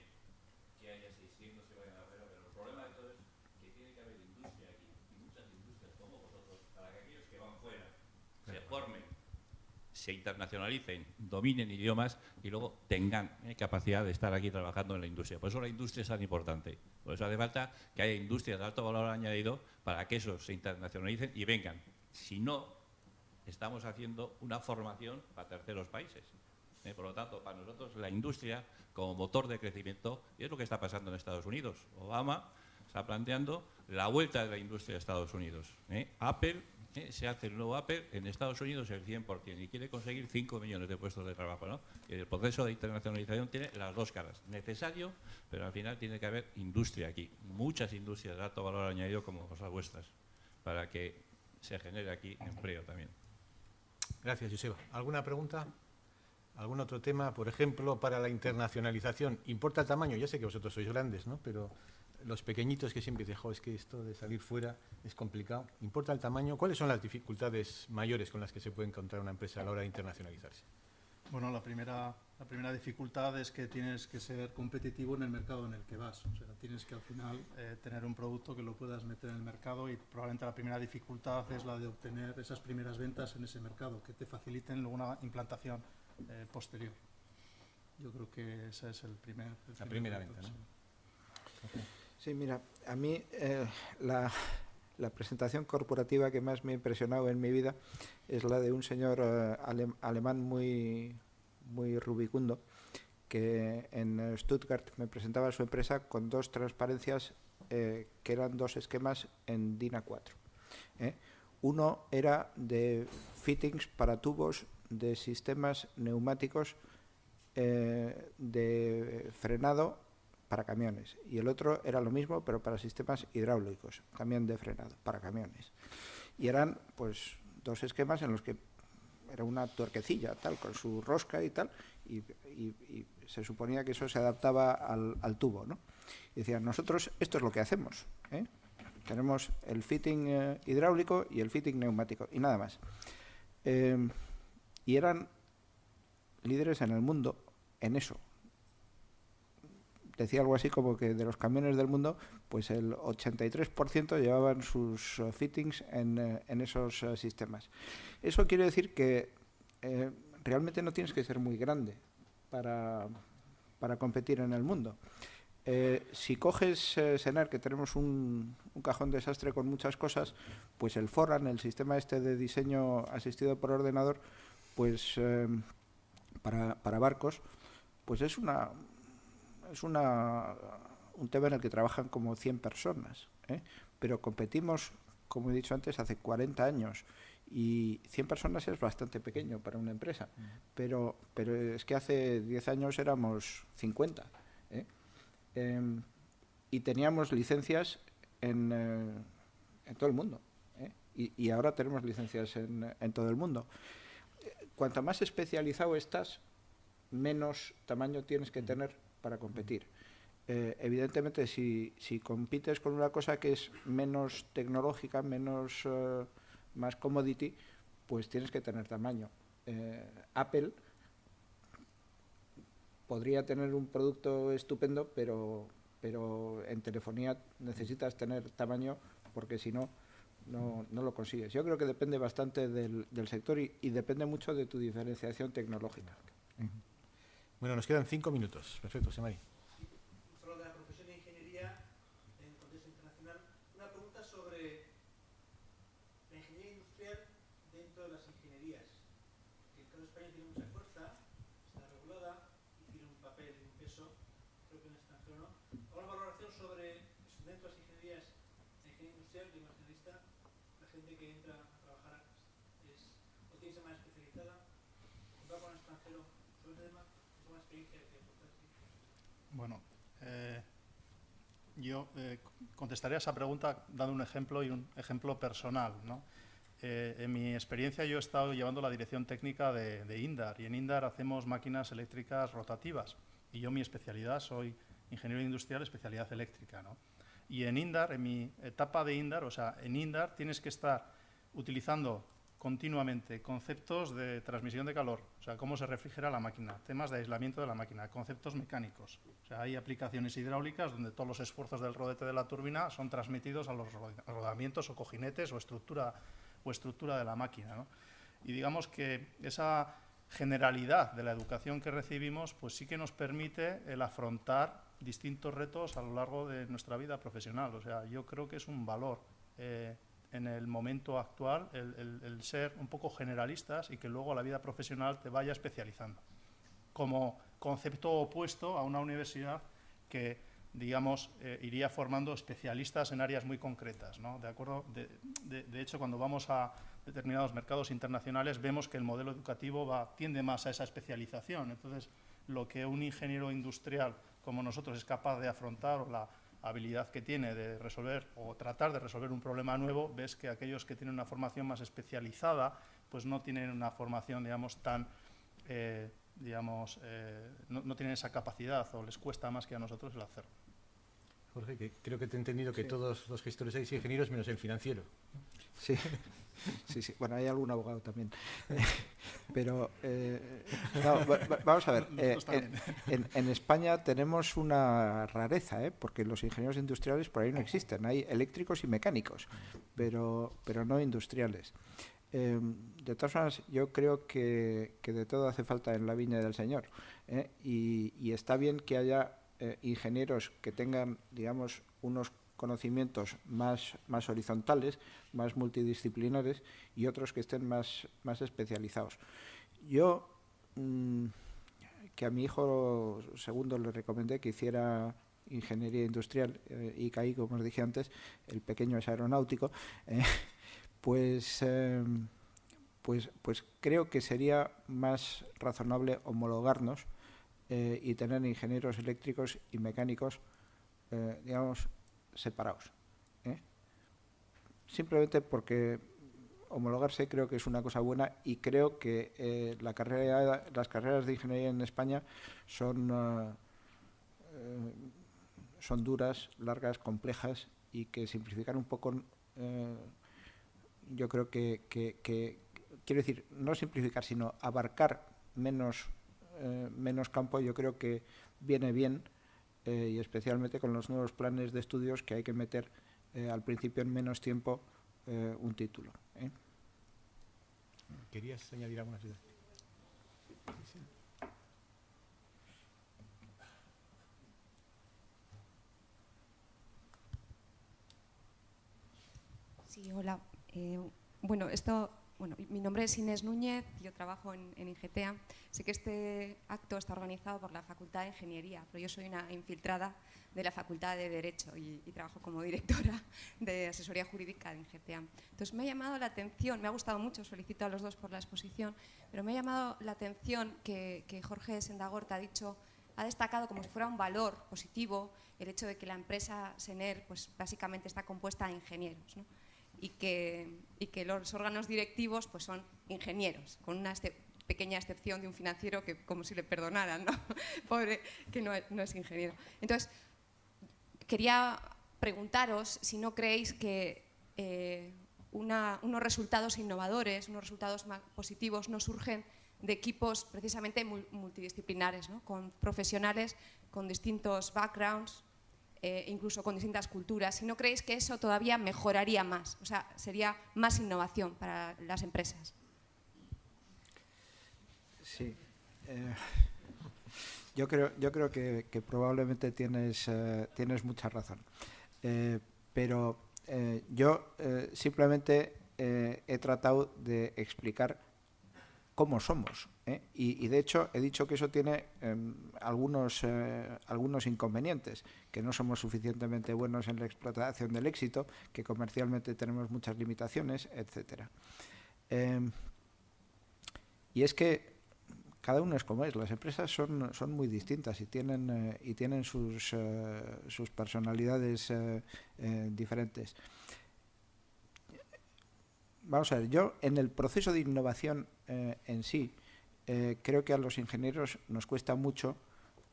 que haya 600 que vayan a la carrera, pero el problema de todo es que tiene que haber industria aquí, y muchas industrias como vosotros, para que aquellos que van fuera se formen, se internacionalicen, dominen idiomas y luego tengan capacidad de estar aquí trabajando en la industria. Por eso la industria es tan importante. Por eso hace falta que haya industrias de alto valor añadido para que esos se internacionalicen y vengan. Si no, estamos haciendo una formación para terceros países. Por lo tanto, para nosotros la industria como motor de crecimiento, y es lo que está pasando en Estados Unidos. Obama está planteando la vuelta de la industria de Estados Unidos. Apple, se hace el nuevo Apple en Estados Unidos el 100% y quiere conseguir 5 millones de puestos de trabajo, ¿no? Y el proceso de internacionalización tiene las dos caras. Necesario, pero al final tiene que haber industria aquí. Muchas industrias de alto valor añadido como las vuestras, para que se genere aquí empleo también. Gracias, Joseba. ¿Alguna pregunta? ¿Algún otro tema? Por ejemplo, para la internacionalización, ¿importa el tamaño? Ya sé que vosotros sois grandes, ¿no? Pero los pequeñitos que siempre dicen, es que esto de salir fuera es complicado. ¿Importa el tamaño? ¿Cuáles son las dificultades mayores con las que se puede encontrar una empresa a la hora de internacionalizarse? Bueno, la primera dificultad es que tienes que ser competitivo en el mercado en el que vas. O sea, tienes que al final tener un producto que lo puedas meter en el mercado, y probablemente la primera dificultad es la de obtener esas primeras ventas en ese mercado, que te faciliten luego una implantación posterior. Yo creo que ese es la primera venta, ¿no? Sí. Sí, mira, a mí la presentación corporativa que más me ha impresionado en mi vida es la de un señor alemán muy rubicundo, que en Stuttgart me presentaba su empresa con 2 transparencias que eran 2 esquemas en DIN A4. Uno era de fittings para tubos de sistemas neumáticos de frenado para camiones, y el otro era lo mismo pero para sistemas hidráulicos, también de frenado para camiones, y eran pues 2 esquemas en los que era una tuerquecilla tal con su rosca y tal, y se suponía que eso se adaptaba al tubo, ¿no? Y decían, nosotros esto es lo que hacemos, tenemos el fitting hidráulico y el fitting neumático y nada más, y eran líderes en el mundo en eso. Decía algo así como que de los camiones del mundo, pues el 83% llevaban sus fittings en esos sistemas. Eso quiere decir que realmente no tienes que ser muy grande para competir en el mundo. Si coges Senar, que tenemos un cajón desastre con muchas cosas, pues el Foran, el sistema este de diseño asistido por ordenador, pues para barcos, pues es un tema en el que trabajan como 100 personas, pero competimos, como he dicho antes, hace 40 años, y 100 personas es bastante pequeño para una empresa, pero es que hace 10 años éramos 50, y teníamos licencias en todo el mundo, y ahora tenemos licencias en todo el mundo. Cuanto más especializado estás, menos tamaño tienes que tener para competir. Evidentemente, si compites con una cosa que es menos tecnológica, más commodity, pues tienes que tener tamaño. Apple podría tener un producto estupendo, pero en telefonía necesitas tener tamaño, porque si no lo consigues. Yo creo que depende bastante del sector y depende mucho de tu diferenciación tecnológica. Bueno, nos quedan 5 minutos. Perfecto, José Mari. Solo de la profesión de ingeniería en contexto internacional. Una pregunta sobre la ingeniería industrial dentro de las ingenierías. Que en cada España tiene mucha fuerza, está regulada y tiene un papel y un peso, creo que en el extranjero no. ¿Alguna valoración sobre eso, dentro de las ingenierías, la ingeniería industrial, que más generalista, la gente que entra a trabajar o tiene que ser más especializada, va con el extranjero sobre el tema? Bueno, yo contestaría a esa pregunta dando un ejemplo y un ejemplo personal, ¿no? En mi experiencia yo he estado llevando la dirección técnica de Indar, y en Indar hacemos máquinas eléctricas rotativas, y yo mi especialidad soy ingeniero industrial, especialidad eléctrica, ¿no? Y en Indar, en mi etapa de Indar, o sea, en Indar tienes que estar utilizando continuamente conceptos de transmisión de calor, o sea, cómo se refrigera la máquina, temas de aislamiento de la máquina, conceptos mecánicos. O sea, hay aplicaciones hidráulicas donde todos los esfuerzos del rodete de la turbina son transmitidos a los rodamientos o cojinetes o estructura de la máquina, ¿no? Y digamos que esa generalidad de la educación que recibimos, pues sí que nos permite el afrontar distintos retos a lo largo de nuestra vida profesional. O sea, yo creo que es un valor en el momento actual el ser un poco generalistas y que luego a la vida profesional te vaya especializando, como concepto opuesto a una universidad que, digamos, iría formando especialistas en áreas muy concretas, ¿no? ¿De acuerdo? De hecho, cuando vamos a determinados mercados internacionales vemos que el modelo educativo tiende más a esa especialización. Entonces, lo que un ingeniero industrial como nosotros es capaz de afrontar, o la habilidad que tiene de resolver o tratar de resolver un problema nuevo, ves que aquellos que tienen una formación más especializada pues no tienen una formación, digamos, tan, no tienen esa capacidad, o les cuesta más que a nosotros el hacerlo. Jorge, que creo que te he entendido que Sí. Todos los gestores sois ingenieros menos el financiero. Sí, sí. Bueno, hay algún abogado también. Pero, no, vamos a ver. En España tenemos una rareza, porque los ingenieros industriales por ahí no existen. Hay eléctricos y mecánicos, pero no industriales. De todas formas, yo creo que de todo hace falta en la viña del Señor, y está bien que haya ingenieros que tengan, digamos, unos conocimientos más horizontales, más multidisciplinares, y otros que estén más especializados. Yo, que a mi hijo segundo le recomendé que hiciera ingeniería industrial, ICAI, como os dije antes, el pequeño es aeronáutico, pues creo que sería más razonable homologarnos y tener ingenieros eléctricos y mecánicos, digamos, separados. Simplemente porque homologarse creo que es una cosa buena, y creo que las carreras de ingeniería en España son duras, largas, complejas, y que simplificar un poco, yo creo que quiero decir, no simplificar, sino abarcar menos campo, yo creo que viene bien, y especialmente con los nuevos planes de estudios, que hay que meter al principio en menos tiempo un título. ¿Querías añadir alguna idea? Sí. Sí, hola. Bueno, mi nombre es Inés Núñez, yo trabajo en IGTEA. Sé que este acto está organizado por la Facultad de Ingeniería, pero yo soy una infiltrada de la Facultad de Derecho y trabajo como directora de asesoría jurídica de IGTEA. Entonces me ha llamado la atención, me ha gustado mucho, os felicito a los dos por la exposición, pero me ha llamado la atención que Jorge Sendagorta ha destacado como si fuera un valor positivo el hecho de que la empresa SENER pues básicamente está compuesta de ingenieros, ¿no? Y que los órganos directivos pues son ingenieros, con una pequeña excepción de un financiero que como si le perdonaran, ¿no? Pobre, que no es ingeniero. Entonces, quería preguntaros si no creéis que unos resultados innovadores, unos resultados más positivos no surgen de equipos precisamente multidisciplinares, ¿no? Con profesionales con distintos backgrounds, incluso con distintas culturas. Si no creéis que eso todavía mejoraría más, o sea, sería más innovación para las empresas. Sí. Yo creo que probablemente tienes mucha razón. Pero yo simplemente he tratado de explicar cómo somos, y de hecho he dicho que eso tiene algunos inconvenientes, que no somos suficientemente buenos en la explotación del éxito, que comercialmente tenemos muchas limitaciones, etcétera. Y es que cada uno es como es, las empresas son muy distintas y tienen sus personalidades diferentes. Vamos a ver, yo en el proceso de innovación en sí, creo que a los ingenieros nos cuesta mucho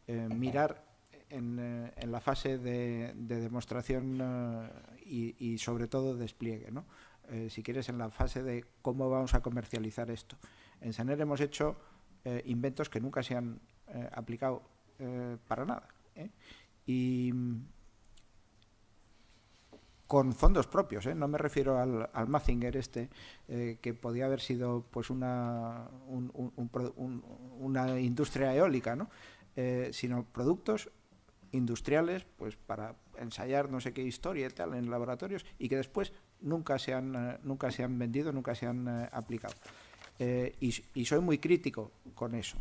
mirar en la fase de demostración y sobre todo despliegue, ¿no? Si quieres, en la fase de cómo vamos a comercializar esto. En SENER hemos hecho inventos que nunca se han aplicado para nada, y con fondos propios, no me refiero al Mazinger que podía haber sido pues una industria eólica, ¿no? Sino productos industriales pues para ensayar no sé qué historia y tal en laboratorios, y que después nunca se han vendido, nunca se han aplicado. Y soy muy crítico con eso.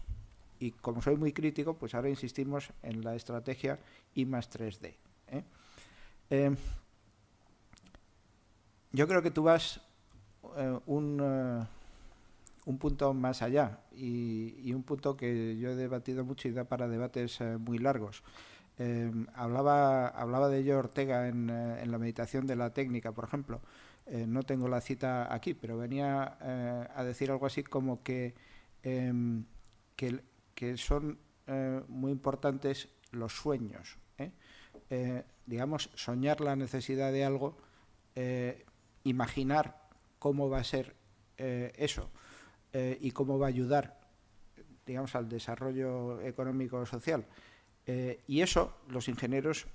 Y como soy muy crítico, pues ahora insistimos en la estrategia I+3D. Yo creo que tú vas un punto más allá, y un punto que yo he debatido mucho y da para debates muy largos. Hablaba de ello Ortega en la meditación de la técnica, por ejemplo. No tengo la cita aquí, pero venía a decir algo así como que son muy importantes los sueños. Digamos, soñar la necesidad de algo, imaginar cómo va a ser eso y cómo va a ayudar, digamos, al desarrollo económico-social. Y eso los ingenieros,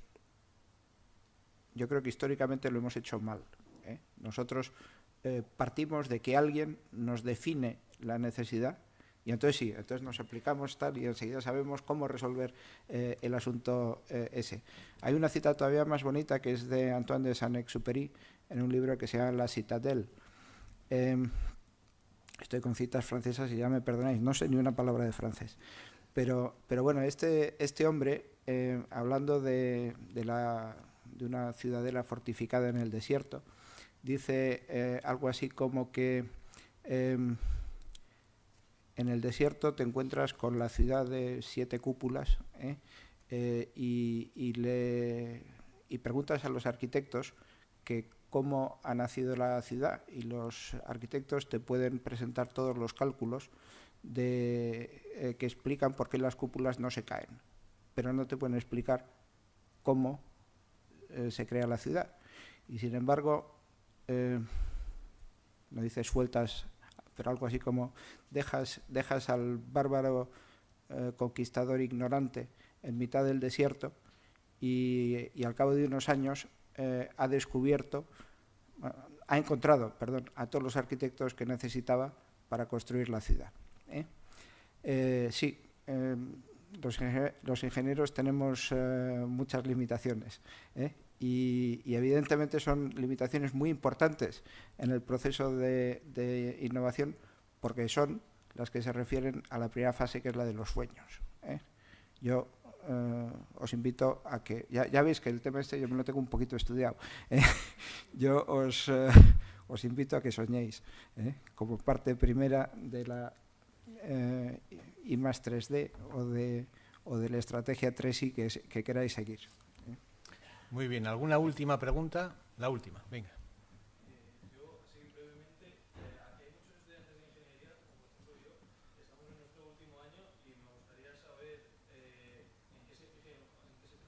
yo creo que históricamente lo hemos hecho mal. Nosotros partimos de que alguien nos define la necesidad y entonces sí, entonces nos aplicamos tal y enseguida sabemos cómo resolver el asunto ese. Hay una cita todavía más bonita que es de Antoine de Saint-Exupéry en un libro que se llama La Citadelle. Estoy con citas francesas y ya me perdonáis, no sé ni una palabra de francés. Pero bueno, este hombre, hablando de una ciudadela fortificada en el desierto, dice algo así como que en el desierto te encuentras con la ciudad de 7 cúpulas y preguntas a los arquitectos que cómo ha nacido la ciudad y los arquitectos te pueden presentar todos los cálculos que explican por qué las cúpulas no se caen, pero no te pueden explicar cómo se crea la ciudad. Y sin embargo, no dice sueltas, pero algo así como dejas al bárbaro conquistador ignorante en mitad del desierto y al cabo de unos años ha encontrado a todos los arquitectos que necesitaba para construir la ciudad. Sí, los ingenieros tenemos muchas limitaciones y evidentemente son limitaciones muy importantes en el proceso de innovación porque son las que se refieren a la primera fase, que es la de los sueños. Yo os invito a que, ya veis que el tema este yo me lo tengo un poquito estudiado, yo os invito a que soñéis como parte primera de la I+3D o de la estrategia 3I que queráis seguir. Muy bien, ¿alguna última pregunta? La última, venga. Yo, así brevemente, aquí hay muchos estudiantes de ingeniería, como por ejemplo yo, estamos en nuestro último año y me gustaría saber en qué se fija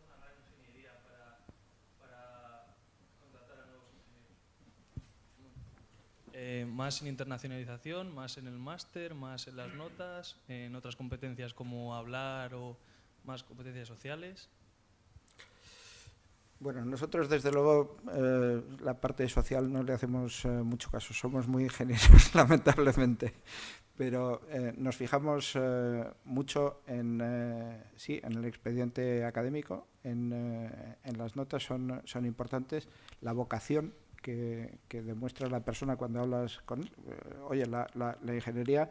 una gran ingeniería para contratar a nuevos ingenieros. Más en internacionalización, más en el máster, más en las notas, en otras competencias como hablar o más competencias sociales. Bueno, nosotros desde luego la parte social no le hacemos mucho caso, somos muy ingenieros lamentablemente, pero nos fijamos mucho en el expediente académico, en las notas son importantes, la vocación que demuestra la persona cuando hablas con él. Oye, la ingeniería,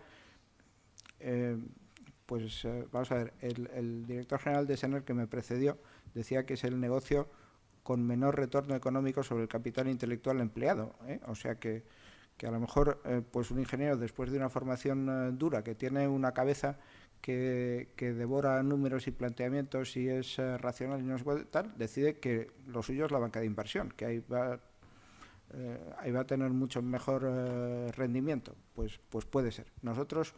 vamos a ver, el director general de SENER que me precedió decía que es el negocio con menor retorno económico sobre el capital intelectual empleado, o sea que a lo mejor pues un ingeniero después de una formación dura, que tiene una cabeza que devora números y planteamientos y es racional y no sé cuál, tal, decide que lo suyo es la banca de inversión, que ahí va a tener mucho mejor rendimiento. Pues puede ser. Nosotros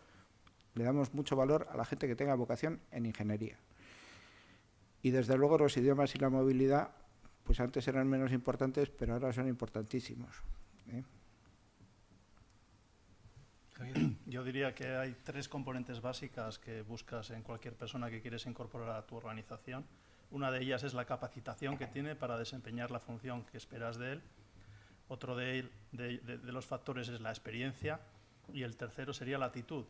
le damos mucho valor a la gente que tenga vocación en ingeniería. Y desde luego los idiomas y la movilidad pues antes eran menos importantes, pero ahora son importantísimos. Yo diría que hay 3 componentes básicas que buscas en cualquier persona que quieres incorporar a tu organización. Una de ellas es la capacitación que tiene para desempeñar la función que esperas de él. Otro de los factores es la experiencia y el tercero sería la actitud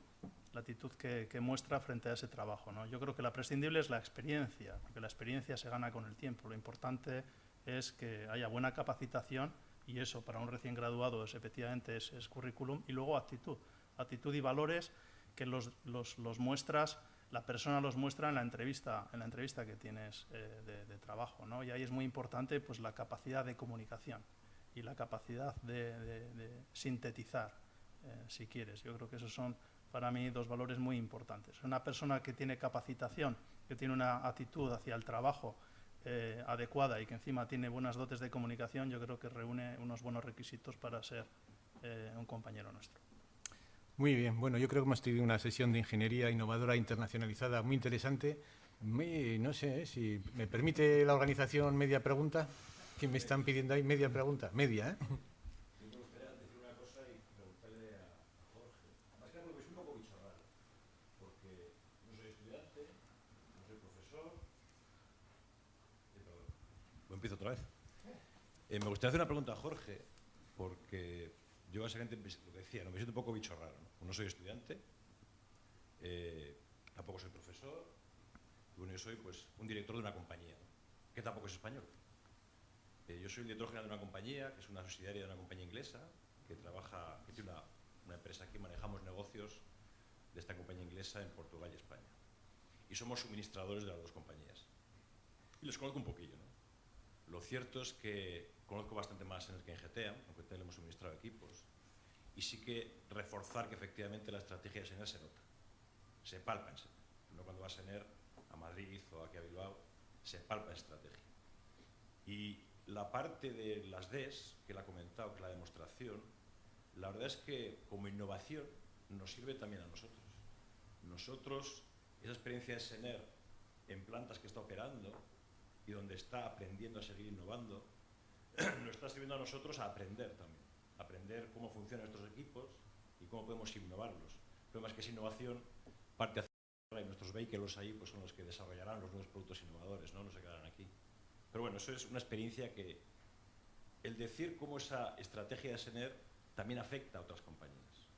que muestra frente a ese trabajo, ¿no? Yo creo que la prescindible es la experiencia, porque la experiencia se gana con el tiempo. Lo importante es que haya buena capacitación y eso para un recién graduado efectivamente es currículum, y luego actitud y valores que los muestras, la persona los muestra en la entrevista que tienes de trabajo, ¿no? Y ahí es muy importante pues la capacidad de comunicación y la capacidad de sintetizar, si quieres. Yo creo que esos son para mí 2 valores muy importantes. Una persona que tiene capacitación, que tiene una actitud hacia el trabajo adecuada y que encima tiene buenas dotes de comunicación, yo creo que reúne unos buenos requisitos para ser un compañero nuestro. Muy bien, bueno, yo creo que hemos tenido una sesión de ingeniería innovadora internacionalizada muy interesante. No sé si me permite la organización media pregunta, que me están pidiendo ahí media pregunta, media, ¿eh? Me gustaría decir una cosa y preguntarle a Jorge. Más que nada porque es un poco bicho raro, porque no soy estudiante, no soy profesor. Empiezo otra vez. Me gustaría hacer una pregunta a Jorge, porque yo básicamente, lo que decía, ¿no? Me siento un poco bicho raro, ¿no? No soy estudiante, tampoco soy profesor, y bueno, yo soy pues un director de una compañía, ¿no? Que tampoco es español. Yo soy el director general de una compañía, que es una subsidiaria de una compañía inglesa, que tiene una empresa aquí, manejamos negocios de esta compañía inglesa en Portugal y España. Y somos suministradores de las dos compañías. Y los conozco un poquillo, ¿no? Lo cierto es que conozco bastante más en el que en GTA, aunque le hemos suministrado equipos, y sí que reforzar que efectivamente la estrategia de Sener se nota, se palpa en Sener. No cuando va a Sener a Madrid o aquí a Bilbao, se palpa en estrategia. Y la parte de las DES, que la ha comentado, que es la demostración, la verdad es que como innovación nos sirve también a nosotros. Nosotros, esa experiencia de Sener en plantas que está operando y donde está aprendiendo a seguir innovando, nos está sirviendo a nosotros a aprender también, aprender cómo funcionan nuestros equipos y cómo podemos innovarlos. El problema es que esa innovación parte hacia y nuestros vehículos ahí pues son los que desarrollarán los nuevos productos innovadores, no se quedarán aquí. Pero bueno, eso es una experiencia que el decir cómo esa estrategia de Sener también afecta a otras compañías.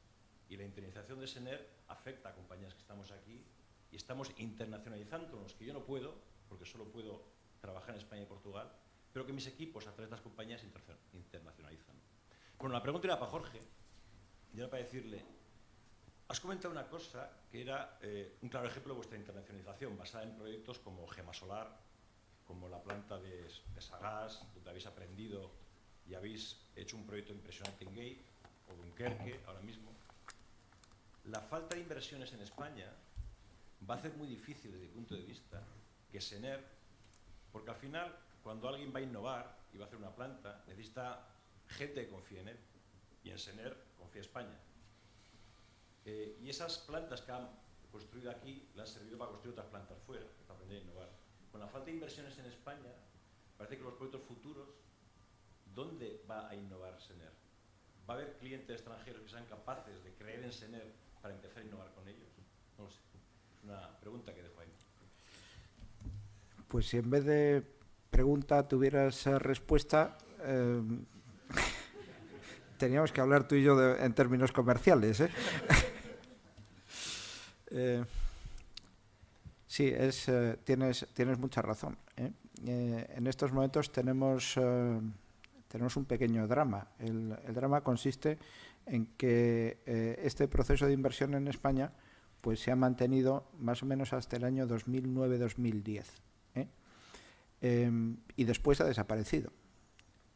Y la internacionalización de Sener afecta a compañías que estamos aquí y estamos internacionalizándonos, que yo no puedo, porque solo puedo trabajar en España y Portugal, pero que mis equipos a través de estas compañías internacionalizan. Bueno, la pregunta era para Jorge, y era para decirle, has comentado una cosa que era un claro ejemplo de vuestra internacionalización, basada en proyectos como Gemasolar, como la planta de Sagás, donde habéis aprendido y habéis hecho un proyecto impresionante en Gate, o Dunkerque, ahora mismo. La falta de inversiones en España va a hacer muy difícil, desde mi punto de vista, que Sener, porque al final, cuando alguien va a innovar y va a hacer una planta, necesita gente que confíe en él, y en Sener confía España. Y esas plantas que han construido aquí, le han servido para construir otras plantas fuera, para aprender a innovar. Con la falta de inversiones en España, parece que los proyectos futuros, ¿dónde va a innovar Sener? ¿Va a haber clientes extranjeros que sean capaces de creer en Sener para empezar a innovar con ellos? No lo sé. Es una pregunta que dejo ahí. Pues si en vez de pregunta tuvieras respuesta, teníamos que hablar tú y yo en términos comerciales, ¿eh? Sí, tienes mucha razón, ¿eh? En estos momentos tenemos un pequeño drama. El drama consiste en que este proceso de inversión en España pues se ha mantenido más o menos hasta el año 2009-2010, y después ha desaparecido.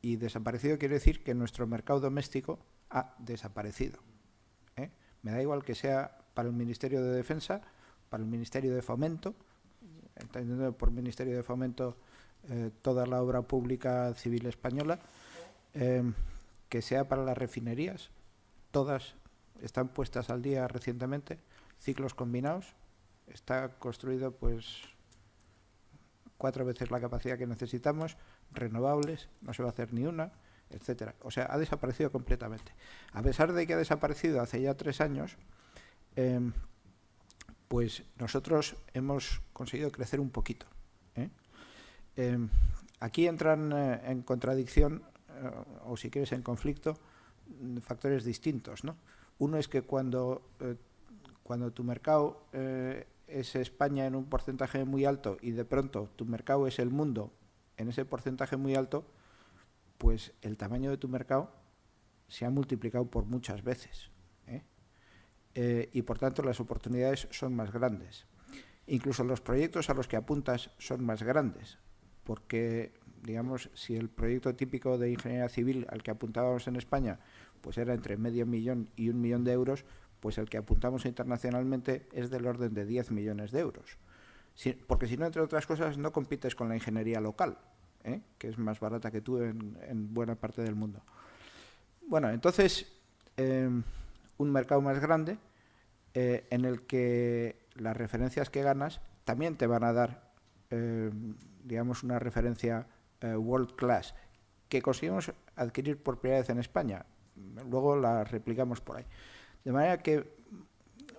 Y desaparecido quiere decir que nuestro mercado doméstico ha desaparecido, ¿eh? Me da igual que sea para el Ministerio de Defensa, para el Ministerio de Fomento, entendiendo por Ministerio de Fomento toda la obra pública civil española, que sea para las refinerías, todas están puestas al día recientemente, ciclos combinados, está construido pues 4 veces la capacidad que necesitamos, renovables, no se va a hacer ni una, etcétera. O sea, ha desaparecido completamente. A pesar de que ha desaparecido hace ya 3 años, pues nosotros hemos conseguido crecer un poquito, ¿eh? Aquí entran en contradicción, o si quieres en conflicto, factores distintos, ¿no? Uno es que cuando tu mercado es España en un porcentaje muy alto y de pronto tu mercado es el mundo en ese porcentaje muy alto, pues el tamaño de tu mercado se ha multiplicado por muchas veces, ¿eh? Y por tanto las oportunidades son más grandes. Incluso los proyectos a los que apuntas son más grandes, porque, digamos, si el proyecto típico de ingeniería civil al que apuntábamos en España pues era entre $500,000 y $1,000,000 de euros, pues el que apuntamos internacionalmente es del orden de 10 millones de euros. Porque si no, entre otras cosas, no compites con la ingeniería local, ¿eh? Que es más barata que tú en buena parte del mundo. Bueno, entonces, un mercado más grande en el que las referencias que ganas también te van a dar, digamos, una referencia world class, que conseguimos adquirir por primera vez en España. Luego la replicamos por ahí. De manera que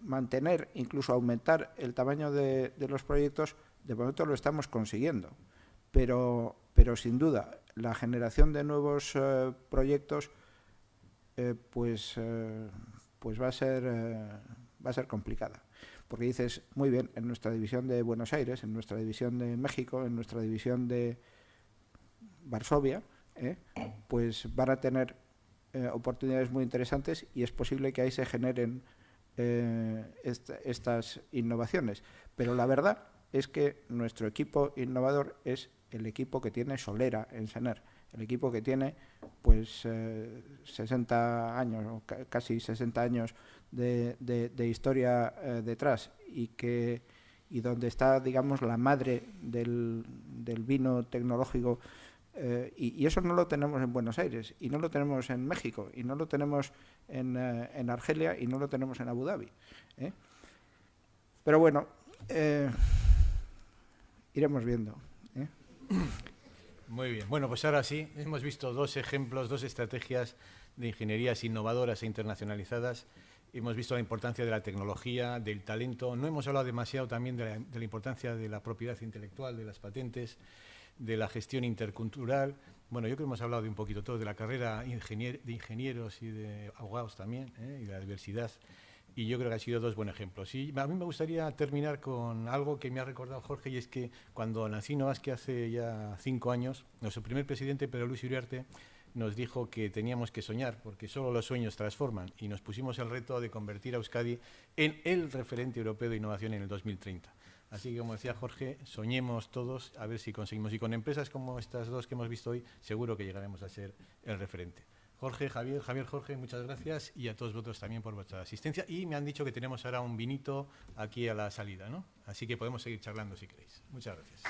mantener, incluso aumentar el tamaño de los proyectos, de momento lo estamos consiguiendo. Pero sin duda, la generación de nuevos proyectos pues va a ser complicada. Porque dices, muy bien, en nuestra división de Buenos Aires, en nuestra división de México, en nuestra división de Varsovia, pues van a tener oportunidades muy interesantes y es posible que ahí se generen estas innovaciones. Pero la verdad es que nuestro equipo innovador es el equipo que tiene Solera en Sener, el equipo que tiene pues 60 años, o casi 60 años de historia detrás, y donde está, digamos, la madre del vino tecnológico. Y eso no lo tenemos en Buenos Aires, y no lo tenemos en México, y no lo tenemos en Argelia, y no lo tenemos en Abu Dhabi. Pero bueno, iremos viendo. Muy bien. Bueno, pues ahora sí, hemos visto dos ejemplos, dos estrategias de ingenierías innovadoras e internacionalizadas. Hemos visto la importancia de la tecnología, del talento. No hemos hablado demasiado también de la importancia de la propiedad intelectual, de las patentes, de la gestión intercultural. Bueno, yo creo que hemos hablado de un poquito todo, de la carrera de ingenieros y de abogados también, y de la diversidad. Y yo creo que han sido dos buenos ejemplos. Y a mí me gustaría terminar con algo que me ha recordado Jorge, y es que cuando nací en Basque hace ya 5 años, nuestro primer presidente, Pedro Luis Uriarte, nos dijo que teníamos que soñar, porque solo los sueños transforman, y nos pusimos el reto de convertir a Euskadi en el referente europeo de innovación en el 2030. Así que, como decía Jorge, soñemos todos a ver si conseguimos. Y con empresas como estas dos que hemos visto hoy, seguro que llegaremos a ser el referente. Jorge, Javier, Jorge, muchas gracias, y a todos vosotros también por vuestra asistencia. Y me han dicho que tenemos ahora un vinito aquí a la salida, ¿no? Así que podemos seguir charlando si queréis. Muchas gracias.